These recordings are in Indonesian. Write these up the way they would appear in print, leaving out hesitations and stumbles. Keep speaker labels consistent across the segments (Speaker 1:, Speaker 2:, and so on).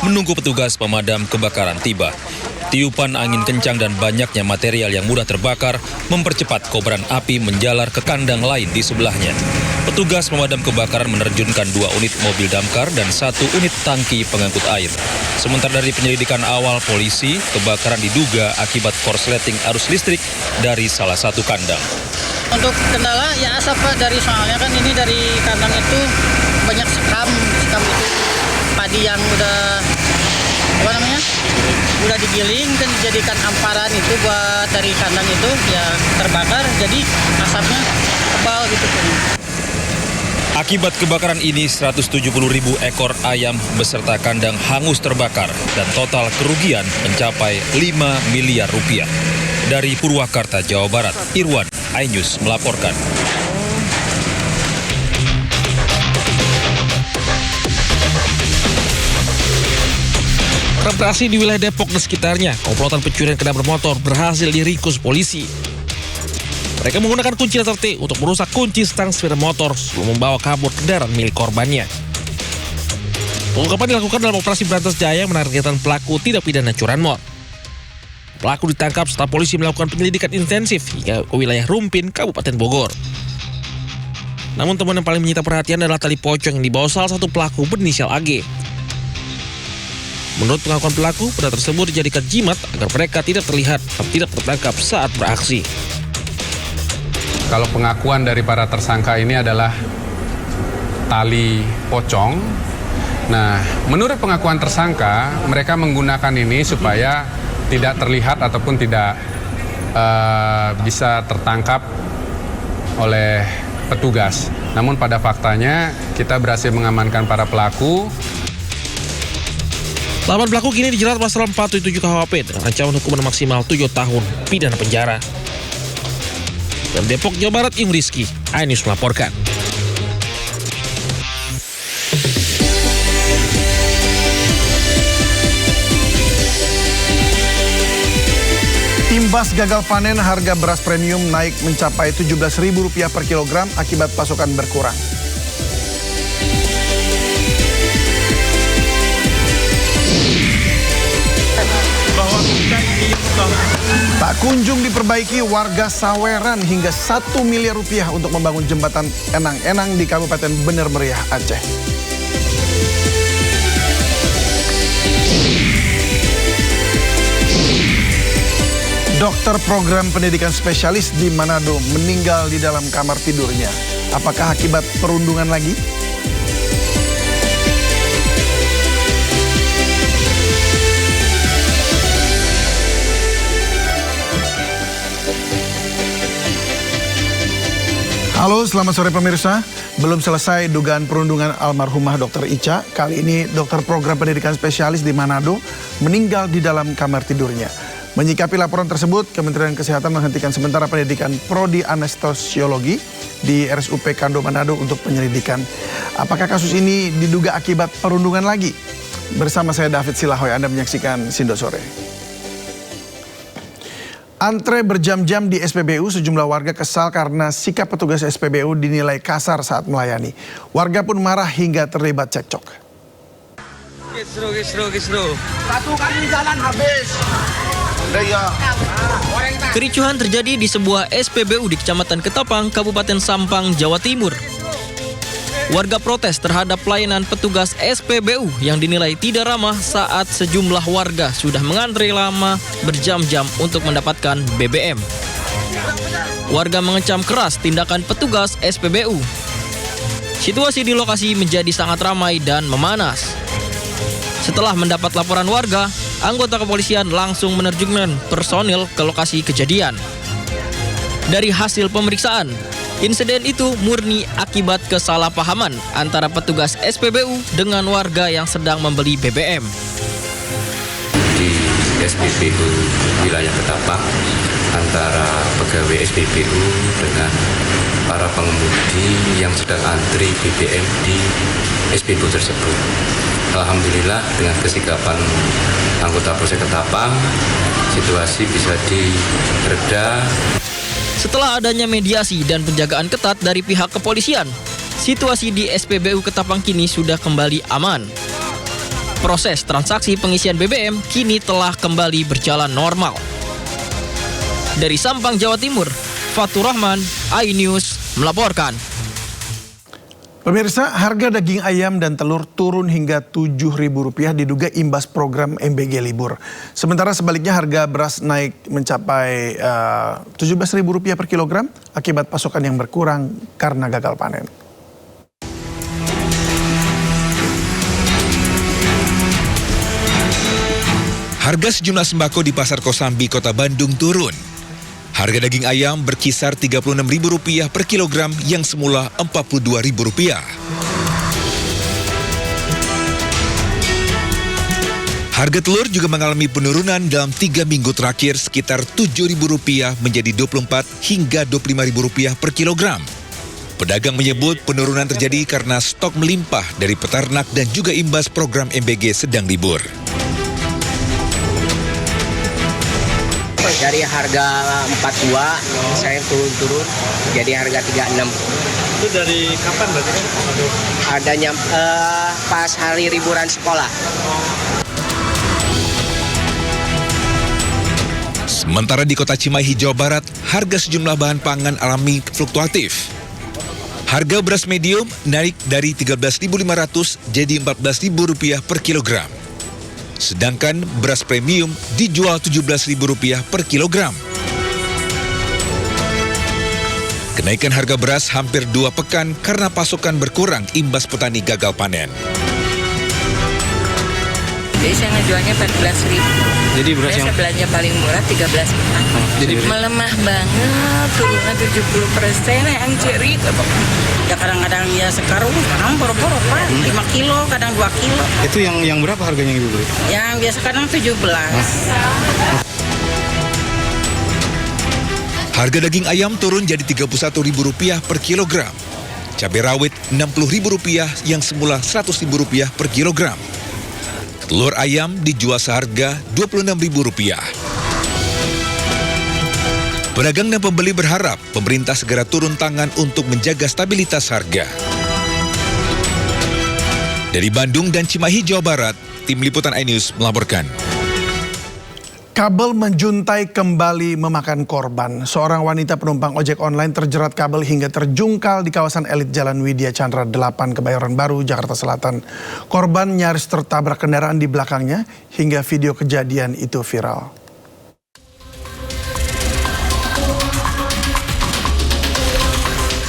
Speaker 1: menunggu petugas pemadam kebakaran tiba. Tiupan angin kencang dan banyaknya material yang mudah terbakar mempercepat kobaran api menjalar ke kandang lain di sebelahnya. Petugas pemadam kebakaran menerjunkan 2 unit mobil damkar dan 1 unit tangki pengangkut air. Sementara dari penyelidikan awal polisi, kebakaran diduga akibat korsleting arus listrik dari salah satu kandang.
Speaker 2: Untuk kendala ya asap Pak, dari soalnya kan ini dari kandang itu banyak sekam itu padi yang udah digiling dan dijadikan amparan itu buat dari kandang itu ya terbakar, jadi asapnya tebal gitu.
Speaker 1: Akibat kebakaran ini 170.000 ekor ayam beserta kandang hangus terbakar dan total kerugian mencapai 5 miliar rupiah. Dari Purwakarta, Jawa Barat, Irwan, iNews melaporkan.
Speaker 3: Operasi di wilayah Depok dan sekitarnya, komplotan pencurian kendaraan bermotor berhasil diringkus polisi. Mereka menggunakan kunci letter T untuk merusak kunci stang sepeda motor sebelum membawa kabur kendaraan milik korbannya. Pengungkapan dilakukan dalam operasi Berantas Jaya yang menargetkan pelaku tindak pidana curanmor. Pelaku ditangkap setelah polisi melakukan penyelidikan intensif hingga ke wilayah Rumpin, Kabupaten Bogor. Namun temuan yang paling menyita perhatian adalah tali pocong yang dibawa salah satu pelaku berinisial AG. Menurut pengakuan pelaku, benda tersebut dijadikan jimat agar mereka tidak terlihat dan tidak tertangkap saat beraksi.
Speaker 4: Kalau pengakuan dari para tersangka ini adalah tali pocong. Nah, menurut pengakuan tersangka, mereka menggunakan ini supaya tidak terlihat ataupun tidak bisa tertangkap oleh petugas. Namun pada faktanya kita berhasil mengamankan para pelaku.
Speaker 3: 8 pelaku kini dijerat pasal 477 KUHP dengan ancaman hukuman maksimal 7 tahun pidana penjara. Dari Depok, Jawa Barat, Im Rizky, iNews melaporkan.
Speaker 5: Imbas gagal panen, harga beras premium naik mencapai Rp17.000 per kilogram akibat pasokan berkurang. Tak kunjung diperbaiki, warga saweran hingga Rp1 miliar untuk membangun jembatan Enang-Enang di Kabupaten Bener Meriah, Aceh. Dokter program pendidikan spesialis di Manado meninggal di dalam kamar tidurnya. Apakah akibat perundungan lagi? Halo, selamat sore pemirsa. Belum selesai dugaan perundungan almarhumah Dr. Ica. Kali ini dokter program pendidikan spesialis di Manado meninggal di dalam kamar tidurnya. Menyikapi laporan tersebut, Kementerian Kesehatan menghentikan sementara pendidikan prodi anestesiologi di RSUP Kando Manado untuk penyelidikan. Apakah kasus ini diduga akibat perundungan lagi? Bersama saya David Silahoy, Anda menyaksikan Sindo Sore. Antre berjam-jam di SPBU, sejumlah warga kesal karena sikap petugas SPBU dinilai kasar saat melayani. Warga pun marah hingga terlibat cekcok.
Speaker 6: Kisru. Satu kali jalan habis.
Speaker 7: Kericuhan terjadi di sebuah SPBU di Kecamatan Ketapang, Kabupaten Sampang, Jawa Timur. Warga protes terhadap pelayanan petugas SPBU yang dinilai tidak ramah saat sejumlah warga sudah mengantre lama berjam-jam untuk mendapatkan BBM. Warga mengecam keras tindakan petugas SPBU. Situasi di lokasi menjadi sangat ramai dan memanas. Setelah mendapat laporan warga, anggota kepolisian langsung menerjunkan personil ke lokasi kejadian. Dari hasil pemeriksaan, insiden itu murni akibat kesalahpahaman antara petugas SPBU dengan warga yang sedang membeli BBM.
Speaker 8: Di SPBU wilayah Ketapang antara pegawai SPBU dengan para pengemudi yang sedang antri BBM di SPBU tersebut. Alhamdulillah dengan kesikapan anggota Polsek Ketapang, situasi bisa direda.
Speaker 7: Setelah adanya mediasi dan penjagaan ketat dari pihak kepolisian, situasi di SPBU Ketapang kini sudah kembali aman. Proses transaksi pengisian BBM kini telah kembali berjalan normal. Dari Sampang, Jawa Timur, Fatur Rahman, iNews melaporkan.
Speaker 5: Pemirsa, harga daging ayam dan telur turun hingga Rp7.000 diduga imbas program MBG libur. Sementara sebaliknya harga beras naik mencapai Rp17.000 per kilogram akibat pasokan yang berkurang karena gagal panen.
Speaker 9: Harga sejumlah sembako di Pasar Kosambi, Kota Bandung turun. Harga daging ayam berkisar Rp36.000 per kilogram yang semula Rp42.000. Harga telur juga mengalami penurunan dalam 3 minggu terakhir sekitar Rp7.000 menjadi Rp24 hingga Rp25.000 per kilogram. Pedagang menyebut penurunan terjadi karena stok melimpah dari peternak dan juga imbas program MBG sedang libur.
Speaker 10: Dari harga 42 saya turun jadi harga 36.
Speaker 6: Itu dari kapan berarti?
Speaker 10: Adanya pas hari liburan sekolah.
Speaker 9: Sementara di Kota Cimahi, Jawa Barat, harga sejumlah bahan pangan alami fluktuatif. Harga beras medium naik dari Rp13.500 jadi Rp14.000 per kilogram. Sedangkan beras premium dijual Rp17.000 per kilogram. Kenaikan harga beras hampir 2 pekan karena pasokan berkurang imbas petani gagal panen.
Speaker 11: Jadi saya ngejualnya Rp14.000.
Speaker 6: Jadi beras yang
Speaker 11: belanja paling murah Rp13.000.
Speaker 6: jadi
Speaker 11: Melemah banget, turunnya 70%, yang ceri. Ya kadang-kadang ya sekarang boro-boro Pak, 5 kilo, kadang 2 kilo.
Speaker 6: itu yang berapa harganya Ibu beli?
Speaker 11: Yang biasa kadang 17.
Speaker 9: Harga daging ayam turun jadi Rp31.000 per kilogram. Cabai rawit Rp60.000 yang semula Rp100.000 per kilogram. Telur ayam dijual seharga Rp26.000. Pedagang dan pembeli berharap pemerintah segera turun tangan untuk menjaga stabilitas harga. Dari Bandung dan Cimahi, Jawa Barat, Tim Liputan iNews melaporkan.
Speaker 5: Kabel menjuntai kembali memakan korban. Seorang wanita penumpang ojek online terjerat kabel hingga terjungkal di kawasan elit Jalan Widya Chandra 8 Kebayoran Baru, Jakarta Selatan. Korban nyaris tertabrak kendaraan di belakangnya hingga video kejadian itu viral.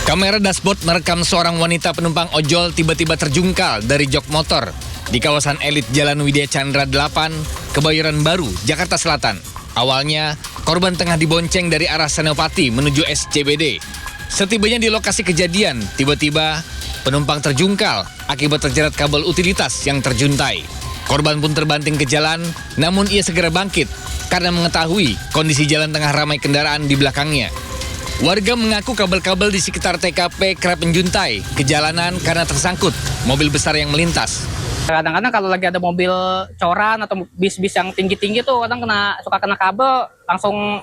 Speaker 12: Kamera dashboard merekam seorang wanita penumpang ojol tiba-tiba terjungkal dari jok motor di kawasan elit Jalan Widya Chandra 8, Kebayoran Baru, Jakarta Selatan. Awalnya, korban tengah dibonceng dari arah Senopati menuju SCBD. Setibanya di lokasi kejadian, tiba-tiba penumpang terjungkal akibat terjerat kabel utilitas yang terjuntai. Korban pun terbanting ke jalan, namun ia segera bangkit karena mengetahui kondisi jalan tengah ramai kendaraan di belakangnya. Warga mengaku kabel-kabel di sekitar TKP kerap menjuntai ke jalanan karena tersangkut mobil besar yang melintas.
Speaker 2: Kadang-kadang kalau lagi ada mobil coran atau bis-bis yang tinggi-tinggi tuh kadang suka kena kabel, langsung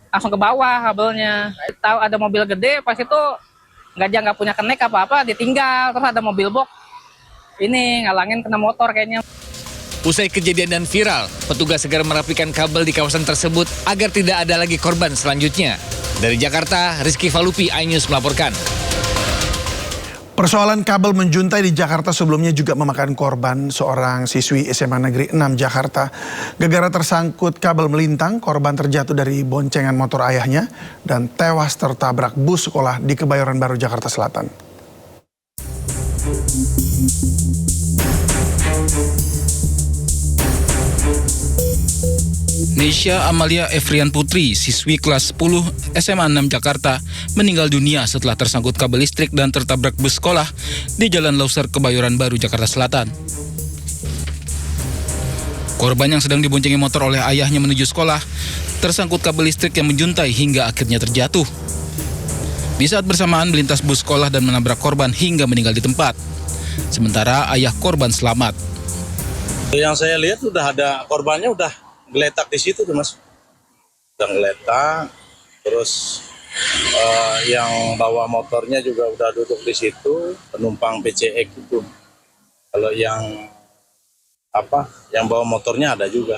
Speaker 2: ke bawah kabelnya. Tahu ada mobil gede, pas itu nggak punya connect apa-apa, ditinggal, terus ada mobil box ngalangin kena motor kayaknya.
Speaker 12: Usai kejadian dan viral, petugas segera merapikan kabel di kawasan tersebut agar tidak ada lagi korban selanjutnya. Dari Jakarta, Rizky Falupi, iNews melaporkan.
Speaker 5: Persoalan kabel menjuntai di Jakarta sebelumnya juga memakan korban seorang siswi SMA Negeri 6 Jakarta. Gara-gara tersangkut kabel melintang, korban terjatuh dari boncengan motor ayahnya dan tewas tertabrak bus sekolah di Kebayoran Baru, Jakarta Selatan.
Speaker 13: Nesya Amalia Efrian Putri, siswi kelas 10 SMA 6 Jakarta, meninggal dunia setelah tersangkut kabel listrik dan tertabrak bus sekolah di Jalan Lauser, Kebayoran Baru, Jakarta Selatan. Korban yang sedang diboncengi motor oleh ayahnya menuju sekolah, tersangkut kabel listrik yang menjuntai hingga akhirnya terjatuh. Di saat bersamaan melintas bus sekolah dan menabrak korban hingga meninggal di tempat. Sementara ayah korban selamat.
Speaker 6: Yang saya lihat udah ada korbannya udah geletak di situ tuh Mas. Udah geletak, terus yang bawa motornya juga udah duduk di situ, penumpang PCX itu. Kalau yang yang bawa motornya ada juga.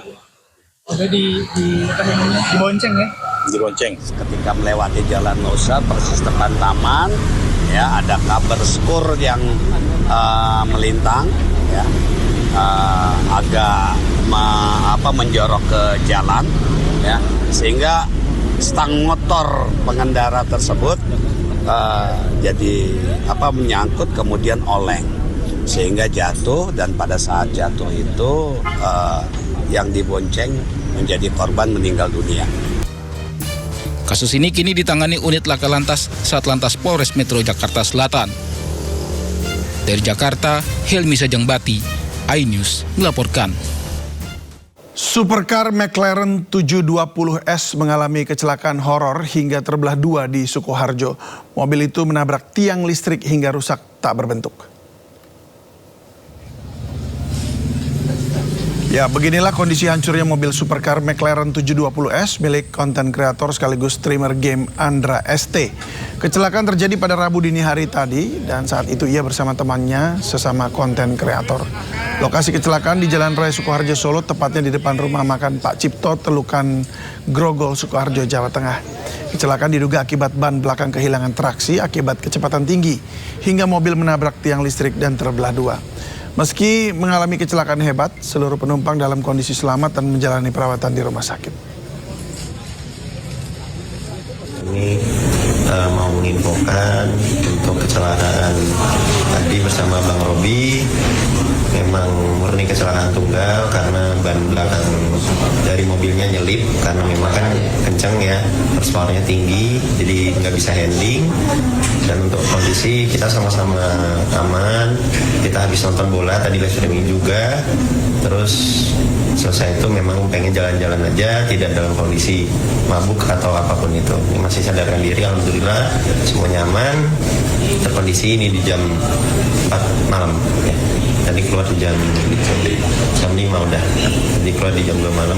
Speaker 2: Udah dibonceng ya?
Speaker 6: Dibonceng.
Speaker 14: Ketika melewati Jalan Nusa persis depan taman, ya ada kabar skor yang melintang, ya agak menjorok ke jalan, ya sehingga stang motor pengendara tersebut jadi menyangkut kemudian oleng sehingga jatuh, dan pada saat jatuh itu yang dibonceng menjadi korban meninggal dunia.
Speaker 13: Kasus ini kini ditangani unit Laka Lantas Satlantas Polres Metro Jakarta Selatan. Dari Jakarta, Helmi Sajangbati, iNews melaporkan.
Speaker 5: Supercar McLaren 720S mengalami kecelakaan horor hingga terbelah dua di Sukoharjo. Mobil itu menabrak tiang listrik hingga rusak tak berbentuk. Ya, beginilah kondisi hancurnya mobil supercar McLaren 720S milik konten kreator sekaligus streamer game Andra ST. Kecelakaan terjadi pada Rabu dini hari tadi dan saat itu ia bersama temannya sesama konten kreator. Lokasi kecelakaan di Jalan Raya Sukoharjo Solo, tepatnya di depan rumah makan Pak Cipto, Telukan Grogol, Sukoharjo, Jawa Tengah. Kecelakaan diduga akibat ban belakang kehilangan traksi akibat kecepatan tinggi hingga mobil menabrak tiang listrik dan terbelah dua. Meski mengalami kecelakaan hebat, seluruh penumpang dalam kondisi selamat dan menjalani perawatan di rumah sakit.
Speaker 15: Ini mau menginfokan untuk kecelakaan tadi bersama Bang Robi. Memang murni kecelakaan tunggal karena ban belakang dari mobilnya nyelip karena memang kan kenceng ya, horsepowernya tinggi, jadi nggak bisa handling. Dan untuk kondisi kita sama-sama aman, kita habis nonton bola tadi live streaming juga, terus selesai itu memang pengen jalan-jalan aja, tidak dalam kondisi mabuk atau apapun itu. Ini masih sadarkan diri, alhamdulillah semuanya aman. Terkondisi ini di jam 4 malam ya. Tadi keluar di jam 5 udah, jadi keluar di jam 2 malam.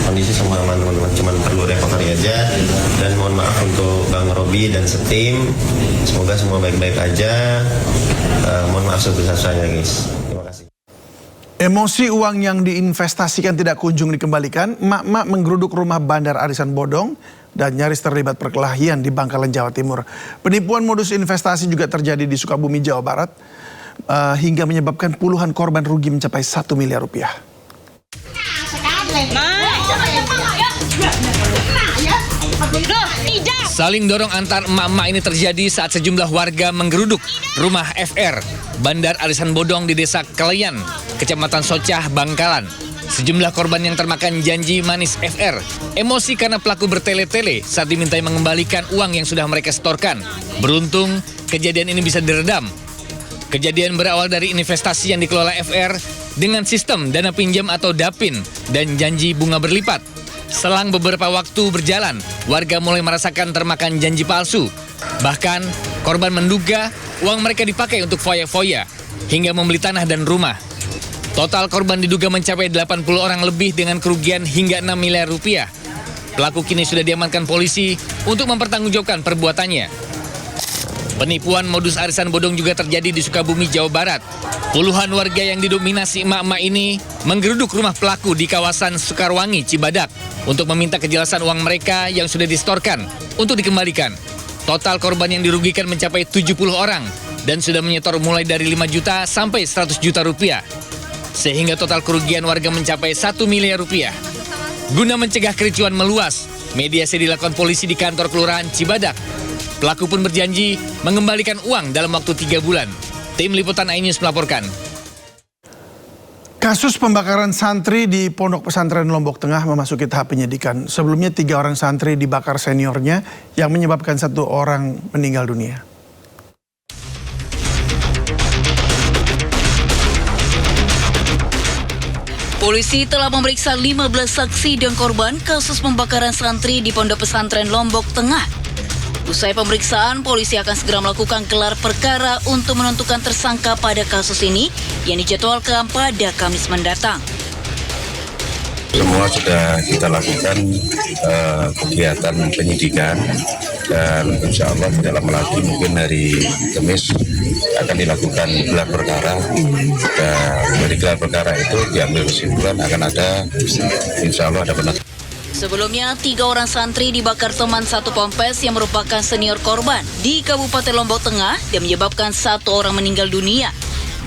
Speaker 15: Kondisi semua aman teman-teman, cuma perlu recovery aja. Dan mohon maaf untuk Bang Robi dan setim, semoga semua baik-baik aja. Mohon maaf sebesar-besarnya guys. Terima kasih.
Speaker 5: Emosi uang yang diinvestasikan tidak kunjung dikembalikan, emak-emak menggeruduk rumah bandar arisan bodong dan nyaris terlibat perkelahian di Bangkalan, Jawa Timur. Penipuan modus investasi juga terjadi di Sukabumi, Jawa Barat, hingga menyebabkan puluhan korban rugi mencapai 1 miliar rupiah.
Speaker 12: Saling dorong antar emak-emak ini terjadi saat sejumlah warga menggeruduk rumah FR, bandar arisan bodong di Desa Keleyan, Kecamatan Socah, Bangkalan. Sejumlah korban yang termakan janji manis FR emosi karena pelaku bertele-tele saat dimintai mengembalikan uang yang sudah mereka setorkan. Beruntung, kejadian ini bisa diredam. Kejadian berawal dari investasi yang dikelola FR dengan sistem dana pinjam atau DAPIN dan janji bunga berlipat. Selang beberapa waktu berjalan, warga mulai merasakan termakan janji palsu. Bahkan, korban menduga uang mereka dipakai untuk foya-foya hingga membeli tanah dan rumah. Total korban diduga mencapai 80 orang lebih dengan kerugian hingga 6 miliar rupiah. Pelaku kini sudah diamankan polisi untuk mempertanggungjawabkan perbuatannya. Penipuan modus arisan bodong juga terjadi di Sukabumi, Jawa Barat. Puluhan warga yang didominasi emak-emak ini menggeruduk rumah pelaku di kawasan Sukarwangi, Cibadak untuk meminta kejelasan uang mereka yang sudah disetorkan untuk dikembalikan. Total korban yang dirugikan mencapai 70 orang dan sudah menyetor mulai dari 5 juta sampai 100 juta rupiah. Sehingga total kerugian warga mencapai 1 miliar rupiah. Guna mencegah kericuan meluas, mediasi dilakukan polisi di kantor Kelurahan Cibadak. Pelaku pun berjanji mengembalikan uang dalam waktu 3 bulan. Tim Liputan iNews melaporkan.
Speaker 5: Kasus pembakaran santri di Pondok Pesantren Lombok Tengah memasuki tahap penyidikan. Sebelumnya 3 orang santri dibakar seniornya yang menyebabkan 1 orang meninggal dunia.
Speaker 16: Polisi telah memeriksa 15 saksi dan korban kasus pembakaran santri di Pondok Pesantren Lombok Tengah. Usai pemeriksaan, polisi akan segera melakukan gelar perkara untuk menentukan tersangka pada kasus ini yang dijadwalkan pada Kamis mendatang.
Speaker 17: Semua sudah kita lakukan kegiatan penyidikan dan insya Allah tidak lama lagi mungkin hari Kamis akan dilakukan gelar perkara, dan dari gelar perkara itu diambil kesimpulan akan ada insya Allah ada penetapan.
Speaker 16: Sebelumnya, 3 orang santri dibakar teman satu ponpes yang merupakan senior korban di Kabupaten Lombok Tengah dan menyebabkan 1 orang meninggal dunia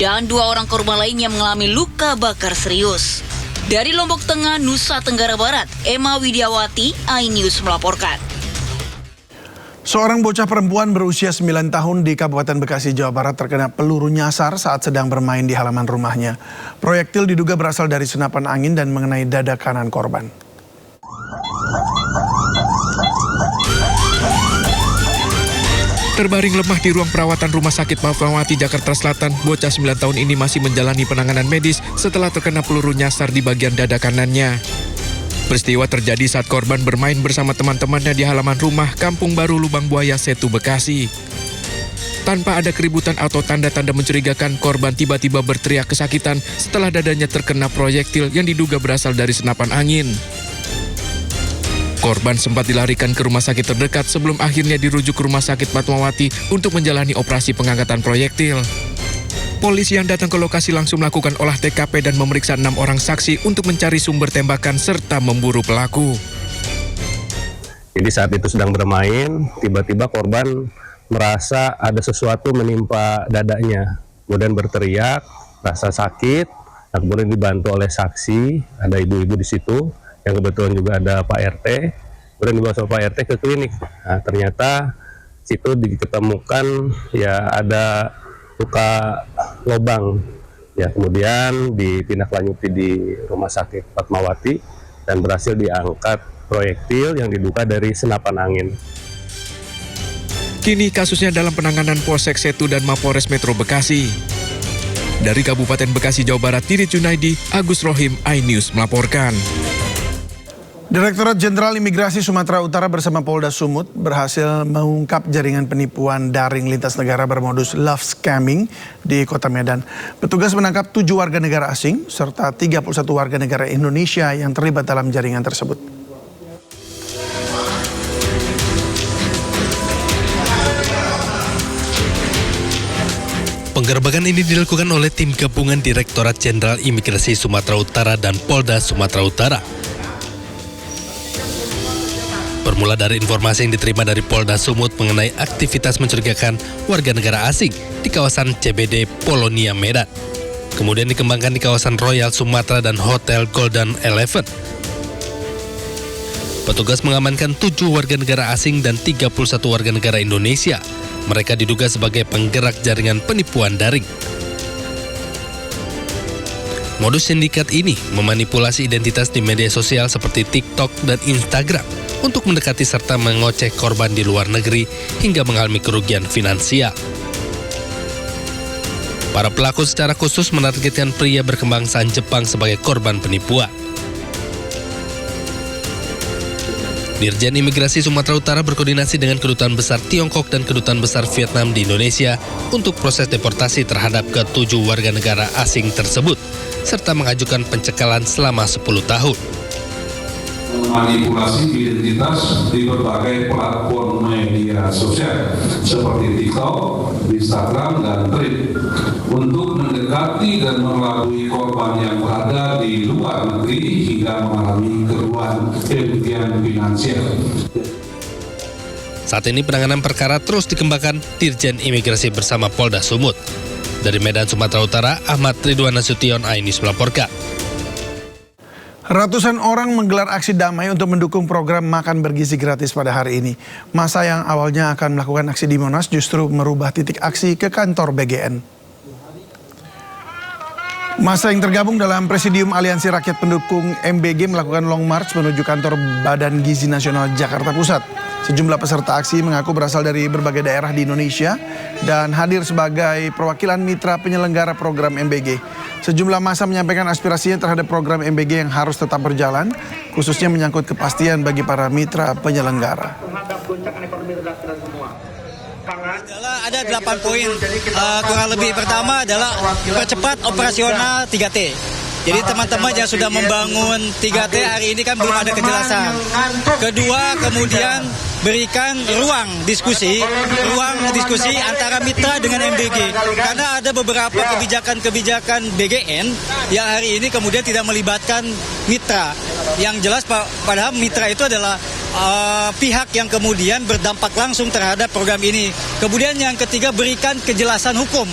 Speaker 16: dan 2 orang korban lainnya mengalami luka bakar serius. Dari Lombok Tengah, Nusa Tenggara Barat, Emma Widiawati, iNews melaporkan.
Speaker 5: Seorang bocah perempuan berusia 9 tahun di Kabupaten Bekasi, Jawa Barat terkena peluru nyasar saat sedang bermain di halaman rumahnya. Proyektil diduga berasal dari senapan angin dan mengenai dada kanan korban.
Speaker 18: Terbaring lemah di ruang perawatan Rumah Sakit Fatmawati, Jakarta Selatan, bocah 9 tahun ini masih menjalani penanganan medis setelah terkena peluru nyasar di bagian dada kanannya. Peristiwa terjadi saat korban bermain bersama teman-temannya di halaman rumah Kampung Baru Lubang Buaya, Setu, Bekasi. Tanpa ada keributan atau tanda-tanda mencurigakan, korban tiba-tiba berteriak kesakitan setelah dadanya terkena proyektil yang diduga berasal dari senapan angin. Korban sempat dilarikan ke rumah sakit terdekat sebelum akhirnya dirujuk ke Rumah Sakit Fatmawati untuk menjalani operasi pengangkatan proyektil. Polisi yang datang ke lokasi langsung melakukan olah TKP dan memeriksa 6 orang saksi untuk mencari sumber tembakan serta memburu pelaku.
Speaker 19: Jadi saat itu sedang bermain, tiba-tiba korban merasa ada sesuatu menimpa dadanya. Kemudian berteriak, rasa sakit, nah kemudian dibantu oleh saksi, ada ibu-ibu di situ, yang kebetulan juga ada Pak RT, kemudian dibawa sama Pak RT ke klinik. Nah, ternyata situ diketemukan ya ada luka lubang, ya kemudian ditindaklanjuti di Rumah Sakit Fatmawati dan berhasil diangkat proyektil yang diduga dari senapan angin.
Speaker 18: Kini kasusnya dalam penanganan Polsek Setu dan Mapores Metro Bekasi. Dari Kabupaten Bekasi, Jawa Barat, Didit Junaidi, Agus Rohim, iNews melaporkan.
Speaker 5: Direktorat Jenderal Imigrasi Sumatera Utara bersama Polda Sumut berhasil mengungkap jaringan penipuan daring lintas negara bermodus love scamming di Kota Medan. Petugas menangkap 7 warga negara asing serta 31 warga negara Indonesia yang terlibat dalam jaringan tersebut.
Speaker 20: Penggerebekan ini dilakukan oleh tim gabungan Direktorat Jenderal Imigrasi Sumatera Utara dan Polda Sumatera Utara. Bermula dari informasi yang diterima dari Polda Sumut mengenai aktivitas mencurigakan warga negara asing di kawasan CBD Polonia Medan. Kemudian dikembangkan di kawasan Royal Sumatera dan Hotel Golden Elephant. Petugas mengamankan 7 warga negara asing dan 31 warga negara Indonesia. Mereka diduga sebagai penggerak jaringan penipuan daring. Modus sindikat ini memanipulasi identitas di media sosial seperti TikTok dan Instagram untuk mendekati serta mengoceh korban di luar negeri hingga mengalami kerugian finansial. Para pelaku secara khusus menargetkan pria berkebangsaan Jepang sebagai korban penipuan. Dirjen Imigrasi Sumatera Utara berkoordinasi dengan Kedutaan Besar Tiongkok dan Kedutaan Besar Vietnam di Indonesia untuk proses deportasi terhadap ke-7 warga negara asing tersebut, serta mengajukan pencekalan selama 10 tahun.
Speaker 21: Manipulasi identitas di berbagai platform media sosial seperti TikTok, Instagram, dan Threads untuk mendekati dan mengelabui korban yang berada di luar negeri hingga mengalami kerugian finansial.
Speaker 20: Saat ini penanganan perkara terus dikembangkan Dirjen Imigrasi bersama Polda Sumut. Dari Medan, Sumatera Utara, Ahmad Ridwan Nasution, iNews melaporkan.
Speaker 5: Ratusan orang menggelar aksi damai untuk mendukung program makan bergizi gratis pada hari ini. Masa yang awalnya akan melakukan aksi di Monas justru merubah titik aksi ke kantor BGN. Masa yang tergabung dalam Presidium Aliansi Rakyat Pendukung MBG melakukan long march menuju kantor Badan Gizi Nasional Jakarta Pusat. Sejumlah peserta aksi mengaku berasal dari berbagai daerah di Indonesia dan hadir sebagai perwakilan mitra penyelenggara program MBG. Sejumlah massa menyampaikan aspirasinya terhadap program MBG yang harus tetap berjalan, khususnya menyangkut kepastian bagi para mitra penyelenggara.
Speaker 22: Ada 8 poin, kurang lebih. Pertama adalah percepat operasional 3T.
Speaker 1: Jadi teman-teman yang sudah membangun 3T hari ini kan belum ada kejelasan. Kedua, kemudian berikan ruang diskusi antara mitra dengan MBG. Karena ada beberapa kebijakan BGN yang hari ini kemudian tidak melibatkan mitra. Yang jelas padahal mitra itu adalah pihak yang kemudian berdampak langsung terhadap program ini. Kemudian yang ketiga, berikan kejelasan hukum.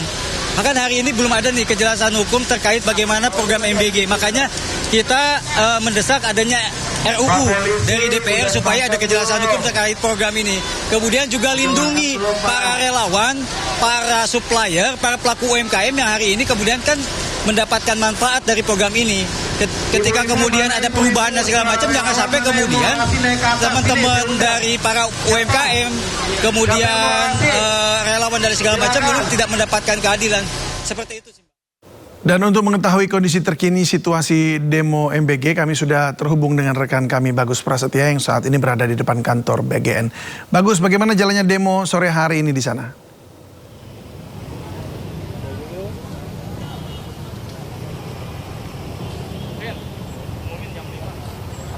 Speaker 1: Maka hari ini belum ada nih kejelasan hukum terkait bagaimana program MBG. Makanya kita mendesak adanya RUU dari DPR supaya ada kejelasan hukum terkait program ini. Kemudian juga lindungi para relawan, para supplier, para pelaku UMKM yang hari ini kemudian kan mendapatkan manfaat dari program ini. Ketika kemudian ada perubahan dan segala macam, jangan sampai kemudian teman-teman dari para UMKM, kemudian relawan dari segala macam tidak mendapatkan keadilan. Seperti itu sih.
Speaker 5: Dan untuk mengetahui kondisi terkini situasi demo MBG, kami sudah terhubung dengan rekan kami Bagus Prasetya yang saat ini berada di depan kantor BGN. Bagus, bagaimana jalannya demo sore hari ini di sana?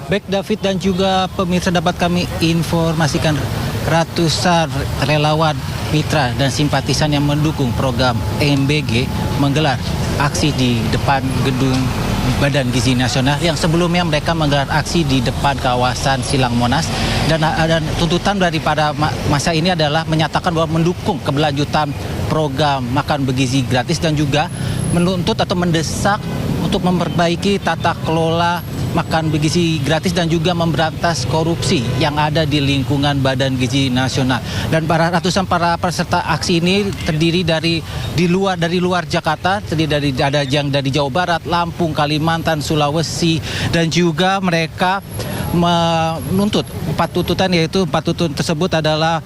Speaker 4: Baik David dan juga pemirsa, dapat kami informasikan ratusan relawan, mitra dan simpatisan yang mendukung program MBG menggelar aksi di depan gedung Badan Gizi Nasional yang sebelumnya mereka menggelar aksi di depan kawasan Silang Monas, dan tuntutan daripada masa ini adalah menyatakan bahwa mendukung keberlanjutan program makan bergizi gratis dan juga menuntut atau mendesak untuk memperbaiki tata kelola makan bergizi gratis dan juga memberantas korupsi yang ada di lingkungan Badan Gizi Nasional. Dan ratusan para peserta aksi ini terdiri dari luar Jakarta, terdiri ada yang dari Jawa Barat, Lampung, Kalimantan, Sulawesi, dan juga mereka menuntut 4 tuntutan, yaitu 4 tuntutan tersebut adalah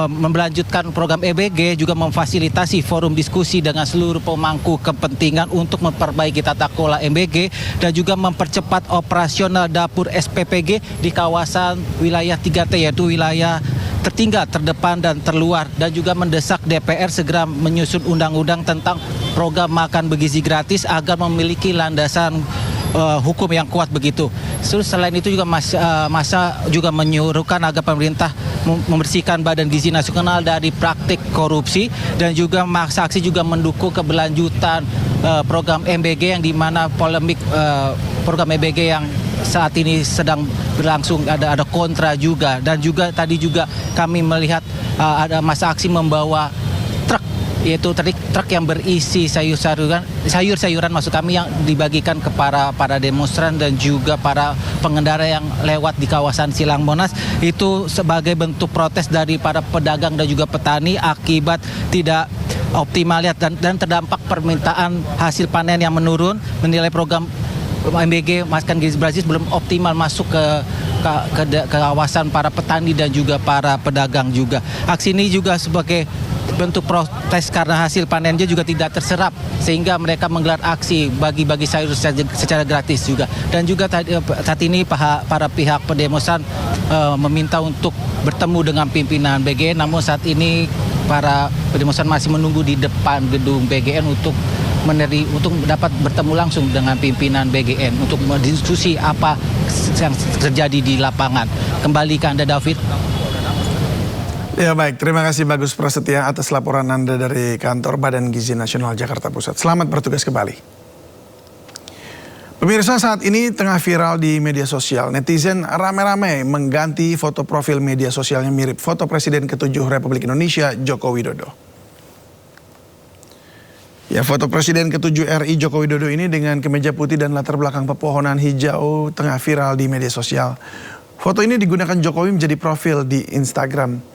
Speaker 4: melanjutkan program EBG, juga memfasilitasi forum diskusi dengan seluruh pemangku kepentingan untuk memperbaiki tata kelola MBG dan juga mempercepat operasional dapur SPPG di kawasan wilayah 3T, yaitu wilayah tertinggal, terdepan, dan terluar, dan juga mendesak DPR segera menyusun undang-undang tentang program makan bergizi gratis agar memiliki landasan hukum yang kuat begitu. Selain itu juga masa juga menyuruhkan agar pemerintah membersihkan Badan Gizi Nasional dari praktik korupsi, dan juga masa aksi juga mendukung keberlanjutan program MBG yang dimana polemik program MBG yang saat ini sedang berlangsung ada kontra juga, dan juga tadi juga kami melihat ada masa aksi membawa truk, yaitu truk yang berisi sayur-sayuran maksud kami, yang dibagikan ke para demonstran dan juga para pengendara yang lewat di kawasan Silang Monas. Itu sebagai bentuk protes dari para pedagang dan juga petani akibat tidak optimalnya dan terdampak permintaan hasil panen yang menurun, menilai program MBG makan gizi gratis belum optimal masuk ke kawasan para petani dan juga para pedagang juga. Aksi ini juga sebagai bentuk protes karena hasil panennya juga tidak terserap, sehingga mereka menggelar aksi bagi-bagi sayur secara gratis juga. Dan juga saat ini para pihak pendemonstran meminta untuk bertemu dengan pimpinan BGN, namun saat ini para pendemonstran masih menunggu di depan gedung BGN untuk dapat bertemu langsung dengan pimpinan BGN untuk berdiskusi apa yang terjadi di lapangan. Kembali ke Anda, David.
Speaker 5: Ya baik, terima kasih Bagus Prasetya atas laporan Anda dari kantor Badan Gizi Nasional Jakarta Pusat. Selamat bertugas kembali. Pemirsa, saat ini tengah viral di media sosial. Netizen ramai-ramai mengganti foto profil media sosialnya mirip foto Presiden ke-7 Republik Indonesia, Joko Widodo. Ya, foto Presiden ke-7 RI Joko Widodo ini dengan kemeja putih dan latar belakang pepohonan hijau tengah viral di media sosial. Foto ini digunakan Jokowi menjadi profil di Instagram.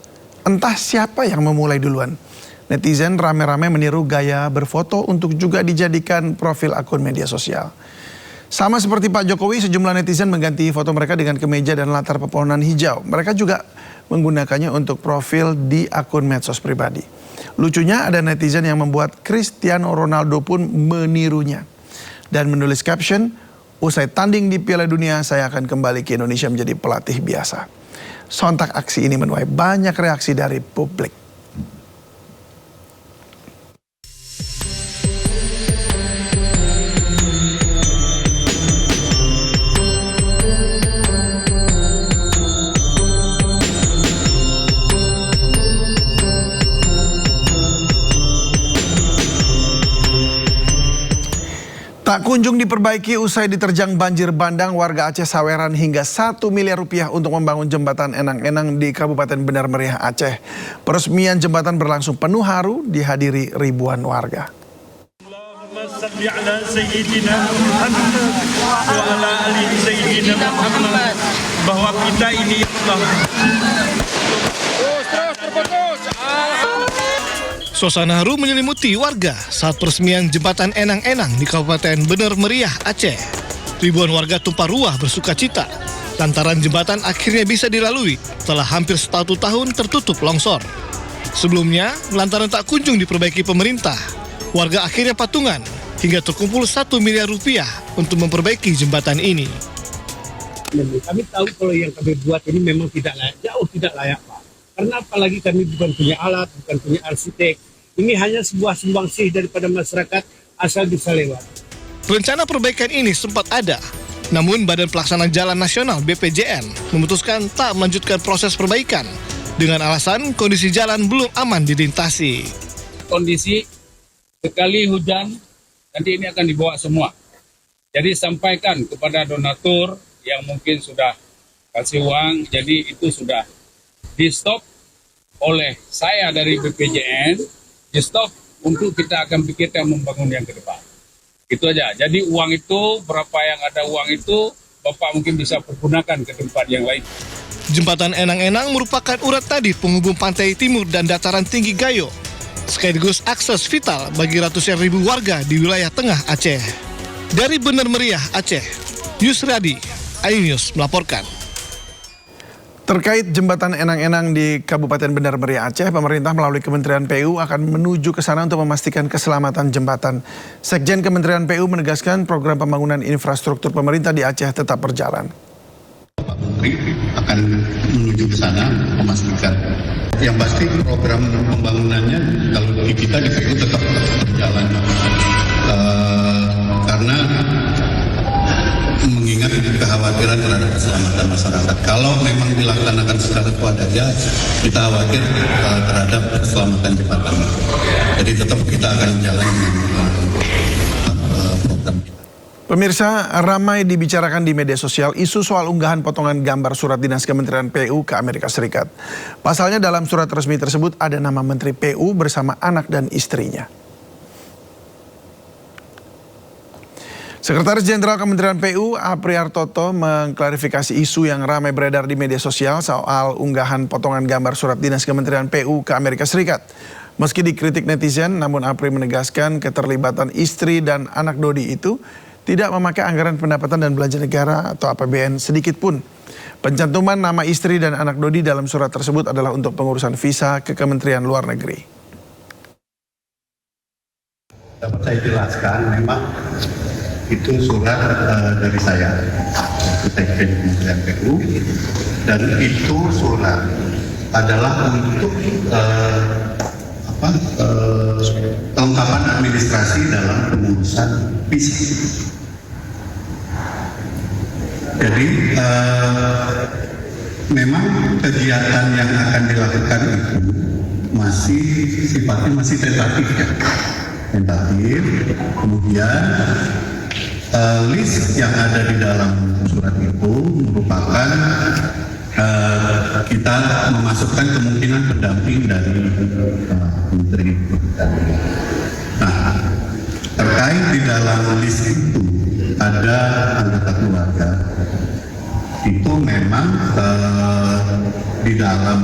Speaker 5: Entah siapa yang memulai duluan. Netizen rame-rame meniru gaya berfoto untuk juga dijadikan profil akun media sosial. Sama seperti Pak Jokowi, sejumlah netizen mengganti foto mereka dengan kemeja dan latar pepohonan hijau. Mereka juga menggunakannya untuk profil di akun medsos pribadi. Lucunya ada netizen yang membuat Cristiano Ronaldo pun menirunya. Dan menulis caption, usai tanding di Piala Dunia, saya akan kembali ke Indonesia menjadi pelatih biasa. Sontak aksi ini menuai banyak reaksi dari publik. Tak kunjung diperbaiki usai diterjang banjir bandang, warga Aceh saweran hingga 1 miliar rupiah untuk membangun jembatan Enang-Enang di Kabupaten Benar Meriah, Aceh. Peresmian jembatan berlangsung penuh haru dihadiri ribuan warga.
Speaker 3: Bahwa kita ini
Speaker 8: Suasana haru menyelimuti warga saat peresmian jembatan Enang-Enang di Kabupaten Benar Meriah, Aceh. Ribuan warga tumpah ruah bersuka cita lantaran jembatan akhirnya bisa dilalui setelah hampir 1 tahun tertutup longsor. Sebelumnya, lantaran tak kunjung diperbaiki pemerintah, warga akhirnya patungan hingga terkumpul 1 miliar rupiah untuk memperbaiki jembatan ini.
Speaker 3: Kami tahu kalau yang kami buat ini memang tidak layak, jauh tidak layak, Pak. Karena apalagi kami bukan punya alat, bukan punya arsitek. Ini hanya sebuah sumbangsih daripada masyarakat asal bisa lewat.
Speaker 8: Rencana perbaikan ini sempat ada, namun Badan Pelaksana Jalan Nasional BPJN memutuskan tak melanjutkan proses perbaikan dengan alasan kondisi jalan belum aman dilintasi.
Speaker 23: Kondisi sekali hujan, nanti ini akan dibawa semua. Jadi sampaikan kepada donatur yang mungkin sudah kasih uang, jadi itu sudah di-stop oleh saya dari BPJN, di-stop untuk kita akan pikirkan membangun yang ke depan. Itu aja. Jadi uang itu, berapa yang ada uang itu, Bapak mungkin bisa pergunakan ke tempat yang lain.
Speaker 8: Jembatan Enang-Enang merupakan urat tadi penghubung pantai timur dan dataran tinggi Gayo, sekaligus akses vital bagi ratusan ribu warga di wilayah tengah Aceh. Dari Benar Meriah, Aceh, Yusradi, iNews melaporkan.
Speaker 5: Terkait jembatan Enang-Enang di Kabupaten Benar Meriah, Aceh, pemerintah melalui Kementerian PU akan menuju ke sana untuk memastikan keselamatan jembatan. Sekjen Kementerian PU menegaskan program pembangunan infrastruktur pemerintah di Aceh tetap berjalan.
Speaker 24: Pak Menteri akan menuju ke sana memastikan. Yang pasti program pembangunannya kalau di kita di PU tetap berjalan. Karena mengingat kekhawatiran terhadap keselamatan masyarakat. Kalau memang dilaksanakan secara swadaya, kita khawatir terhadap keselamatan jembatan. Jadi tetap kita akan jalan program.
Speaker 5: Pemirsa, ramai dibicarakan di media sosial isu soal unggahan potongan gambar surat dinas Kementerian PU ke Amerika Serikat. Pasalnya dalam surat resmi tersebut ada nama Menteri PU bersama anak dan istrinya. Sekretaris Jenderal Kementerian PU Apriartoto mengklarifikasi isu yang ramai beredar di media sosial soal unggahan potongan gambar surat dinas Kementerian PU ke Amerika Serikat. Meski dikritik netizen, namun Apri menegaskan keterlibatan istri dan anak Dodi itu tidak memakai anggaran pendapatan dan belanja negara atau APBN sedikit pun. Pencantuman nama istri dan anak Dodi dalam surat tersebut adalah untuk pengurusan visa ke Kementerian Luar Negeri.
Speaker 24: Dapat saya jelaskan, memang itu surat dari saya, Sekjen Kementerian PU, dan itu surat adalah untuk kelengkapan administrasi dalam pengurusan visa. Jadi memang kegiatan yang akan dilakukan itu masih sifatnya masih tentatif ya. Tentatif, kemudian list yang ada di dalam surat itu merupakan kita memasukkan kemungkinan pendamping dari Menteri Pertanian. Nah, terkait di dalam list itu ada anggota keluarga. Itu memang di dalam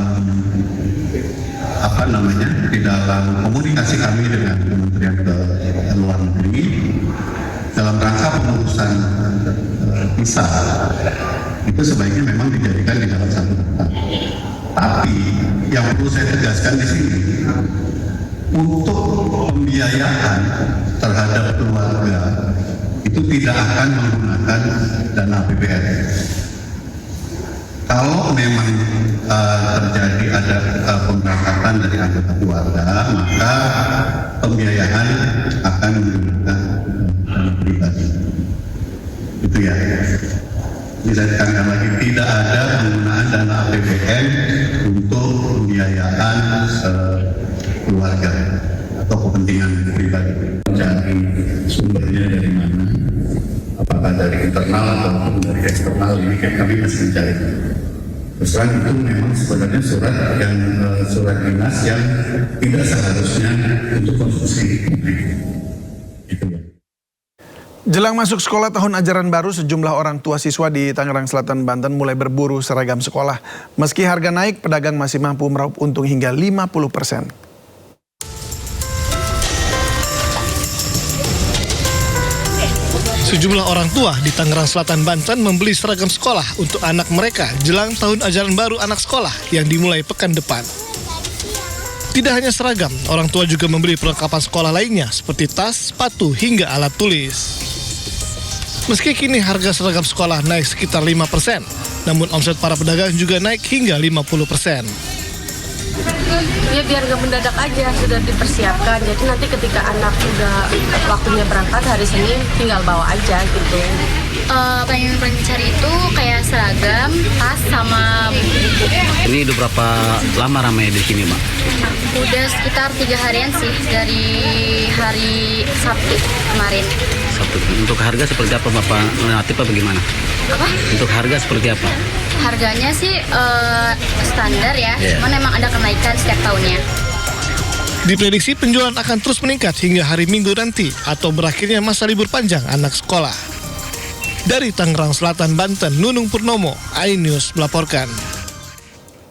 Speaker 24: di dalam komunikasi kami dengan Kementerian Luar Negeri dalam rangka pengurusan visa itu sebaiknya memang dijadikan di dalam satu tempat. Tapi yang perlu saya tegaskan di sini, untuk pembiayaan terhadap keluarga itu tidak akan menggunakan dana APBN. Kalau memang terjadi ada pemberangkatan dari anggota keluarga, maka pembiayaan akan menggunakan dana pribadi. Itu ya. Bisa dikatakan lagi, tidak ada penggunaan dana APBN untuk pembiayaan keluarga atau kepentingan pribadi. Cari sumbernya dari mana? apakah dari internal ataupun dari eksternal, ini kami masih mencari. Terus terang itu memang sebenarnya surat dinas yang tidak seharusnya untuk konsumsi publik.
Speaker 5: Jelang masuk sekolah tahun ajaran baru, sejumlah orang tua siswa di Tangerang Selatan, Banten mulai berburu seragam sekolah. Meski harga naik, pedagang masih mampu meraup untung hingga 50%.
Speaker 8: Sejumlah orang tua di Tangerang Selatan, Banten membeli seragam sekolah untuk anak mereka jelang tahun ajaran baru anak sekolah yang dimulai pekan depan. Tidak hanya seragam, orang tua juga membeli perlengkapan sekolah lainnya seperti tas, sepatu, hingga alat tulis. Meski kini harga seragam sekolah naik sekitar 5%, namun omset para pedagang juga naik hingga 50%.
Speaker 7: Ya biar gak mendadak aja, sudah dipersiapkan. Jadi nanti ketika anak udah waktunya berangkat hari Senin, tinggal bawa aja gitu.
Speaker 9: Pengen cari itu kayak seragam, tas, sama buku.
Speaker 14: Ini udah berapa lama ramai di sini, Mbak?
Speaker 9: Udah sekitar 3 harian sih, dari hari Sabtu kemarin.
Speaker 14: Sabtu. Untuk harga seperti apa, Bapak? Relatif apa bagaimana?
Speaker 9: Apa?
Speaker 14: Untuk harga seperti apa?
Speaker 9: Harganya sih standar ya, cuman emang ada kenaikan setiap tahunnya.
Speaker 8: Diprediksi penjualan akan terus meningkat hingga hari Minggu nanti atau berakhirnya masa libur panjang anak sekolah. Dari Tangerang Selatan, Banten, Nunung Purnomo, iNews melaporkan.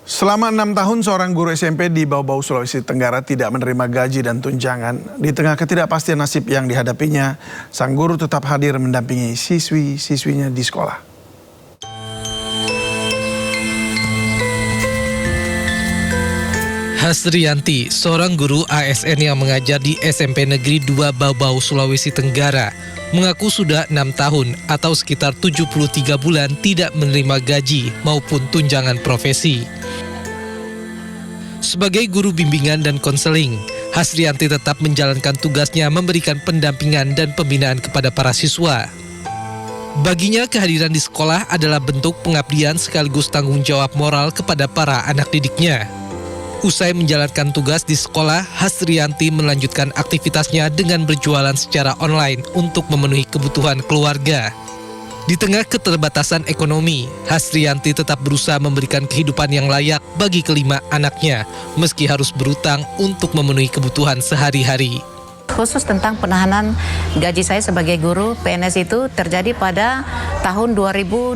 Speaker 5: Selama 6 tahun, seorang guru SMP di Bau-Bau, Sulawesi Tenggara tidak menerima gaji dan tunjangan. Di tengah ketidakpastian nasib yang dihadapinya, sang guru tetap hadir mendampingi siswi-siswinya di sekolah.
Speaker 20: Hasrianti, seorang guru ASN yang mengajar di SMP Negeri 2 Bau-Bau, Sulawesi Tenggara, mengaku sudah 6 tahun atau sekitar 73 bulan tidak menerima gaji maupun tunjangan profesi. Sebagai guru bimbingan dan konseling, Hasrianti tetap menjalankan tugasnya memberikan pendampingan dan pembinaan kepada para siswa. Baginya, kehadiran di sekolah adalah bentuk pengabdian sekaligus tanggung jawab moral kepada para anak didiknya. Usai menjalankan tugas di sekolah, Hasrianti melanjutkan aktivitasnya dengan berjualan secara online untuk memenuhi kebutuhan keluarga. Di tengah keterbatasan ekonomi, Hasrianti tetap berusaha memberikan kehidupan yang layak bagi kelima anaknya, meski harus berutang untuk memenuhi kebutuhan sehari-hari.
Speaker 10: Khusus tentang penahanan gaji saya sebagai guru PNS itu terjadi pada tahun 2020,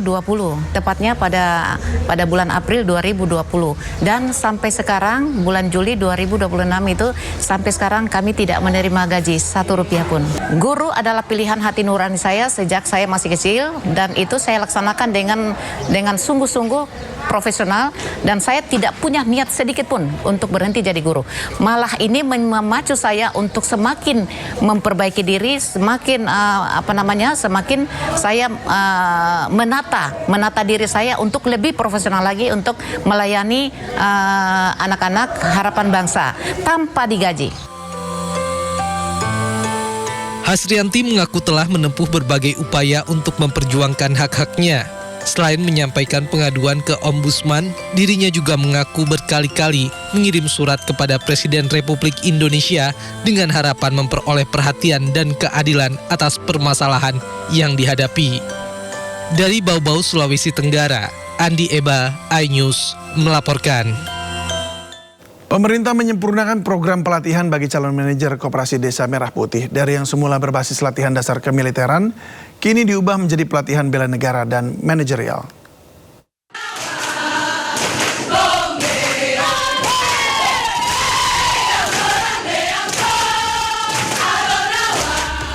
Speaker 10: tepatnya pada bulan April 2020. Dan sampai sekarang, bulan Juli 2026 itu, sampai sekarang kami tidak menerima gaji Rp1 pun. Guru adalah pilihan hati nurani saya sejak saya masih kecil, dan itu saya laksanakan dengan sungguh-sungguh profesional, dan saya tidak punya niat sedikit pun untuk berhenti jadi guru. Malah ini memacu saya untuk semakin memperbaiki diri, semakin semakin saya menata diri saya untuk lebih profesional lagi untuk melayani anak-anak harapan bangsa tanpa digaji.
Speaker 20: Hasrianti mengaku telah menempuh berbagai upaya untuk memperjuangkan hak-haknya. Selain menyampaikan pengaduan ke Ombudsman, dirinya juga mengaku berkali-kali mengirim surat kepada Presiden Republik Indonesia dengan harapan memperoleh perhatian dan keadilan atas permasalahan yang dihadapi. Dari Bau-Bau, Sulawesi Tenggara, Andi Eba, iNews melaporkan.
Speaker 5: Pemerintah menyempurnakan program pelatihan bagi calon manajer Koperasi Desa Merah Putih. Dari yang semula berbasis latihan dasar kemiliteran, kini diubah menjadi pelatihan bela negara dan manajerial.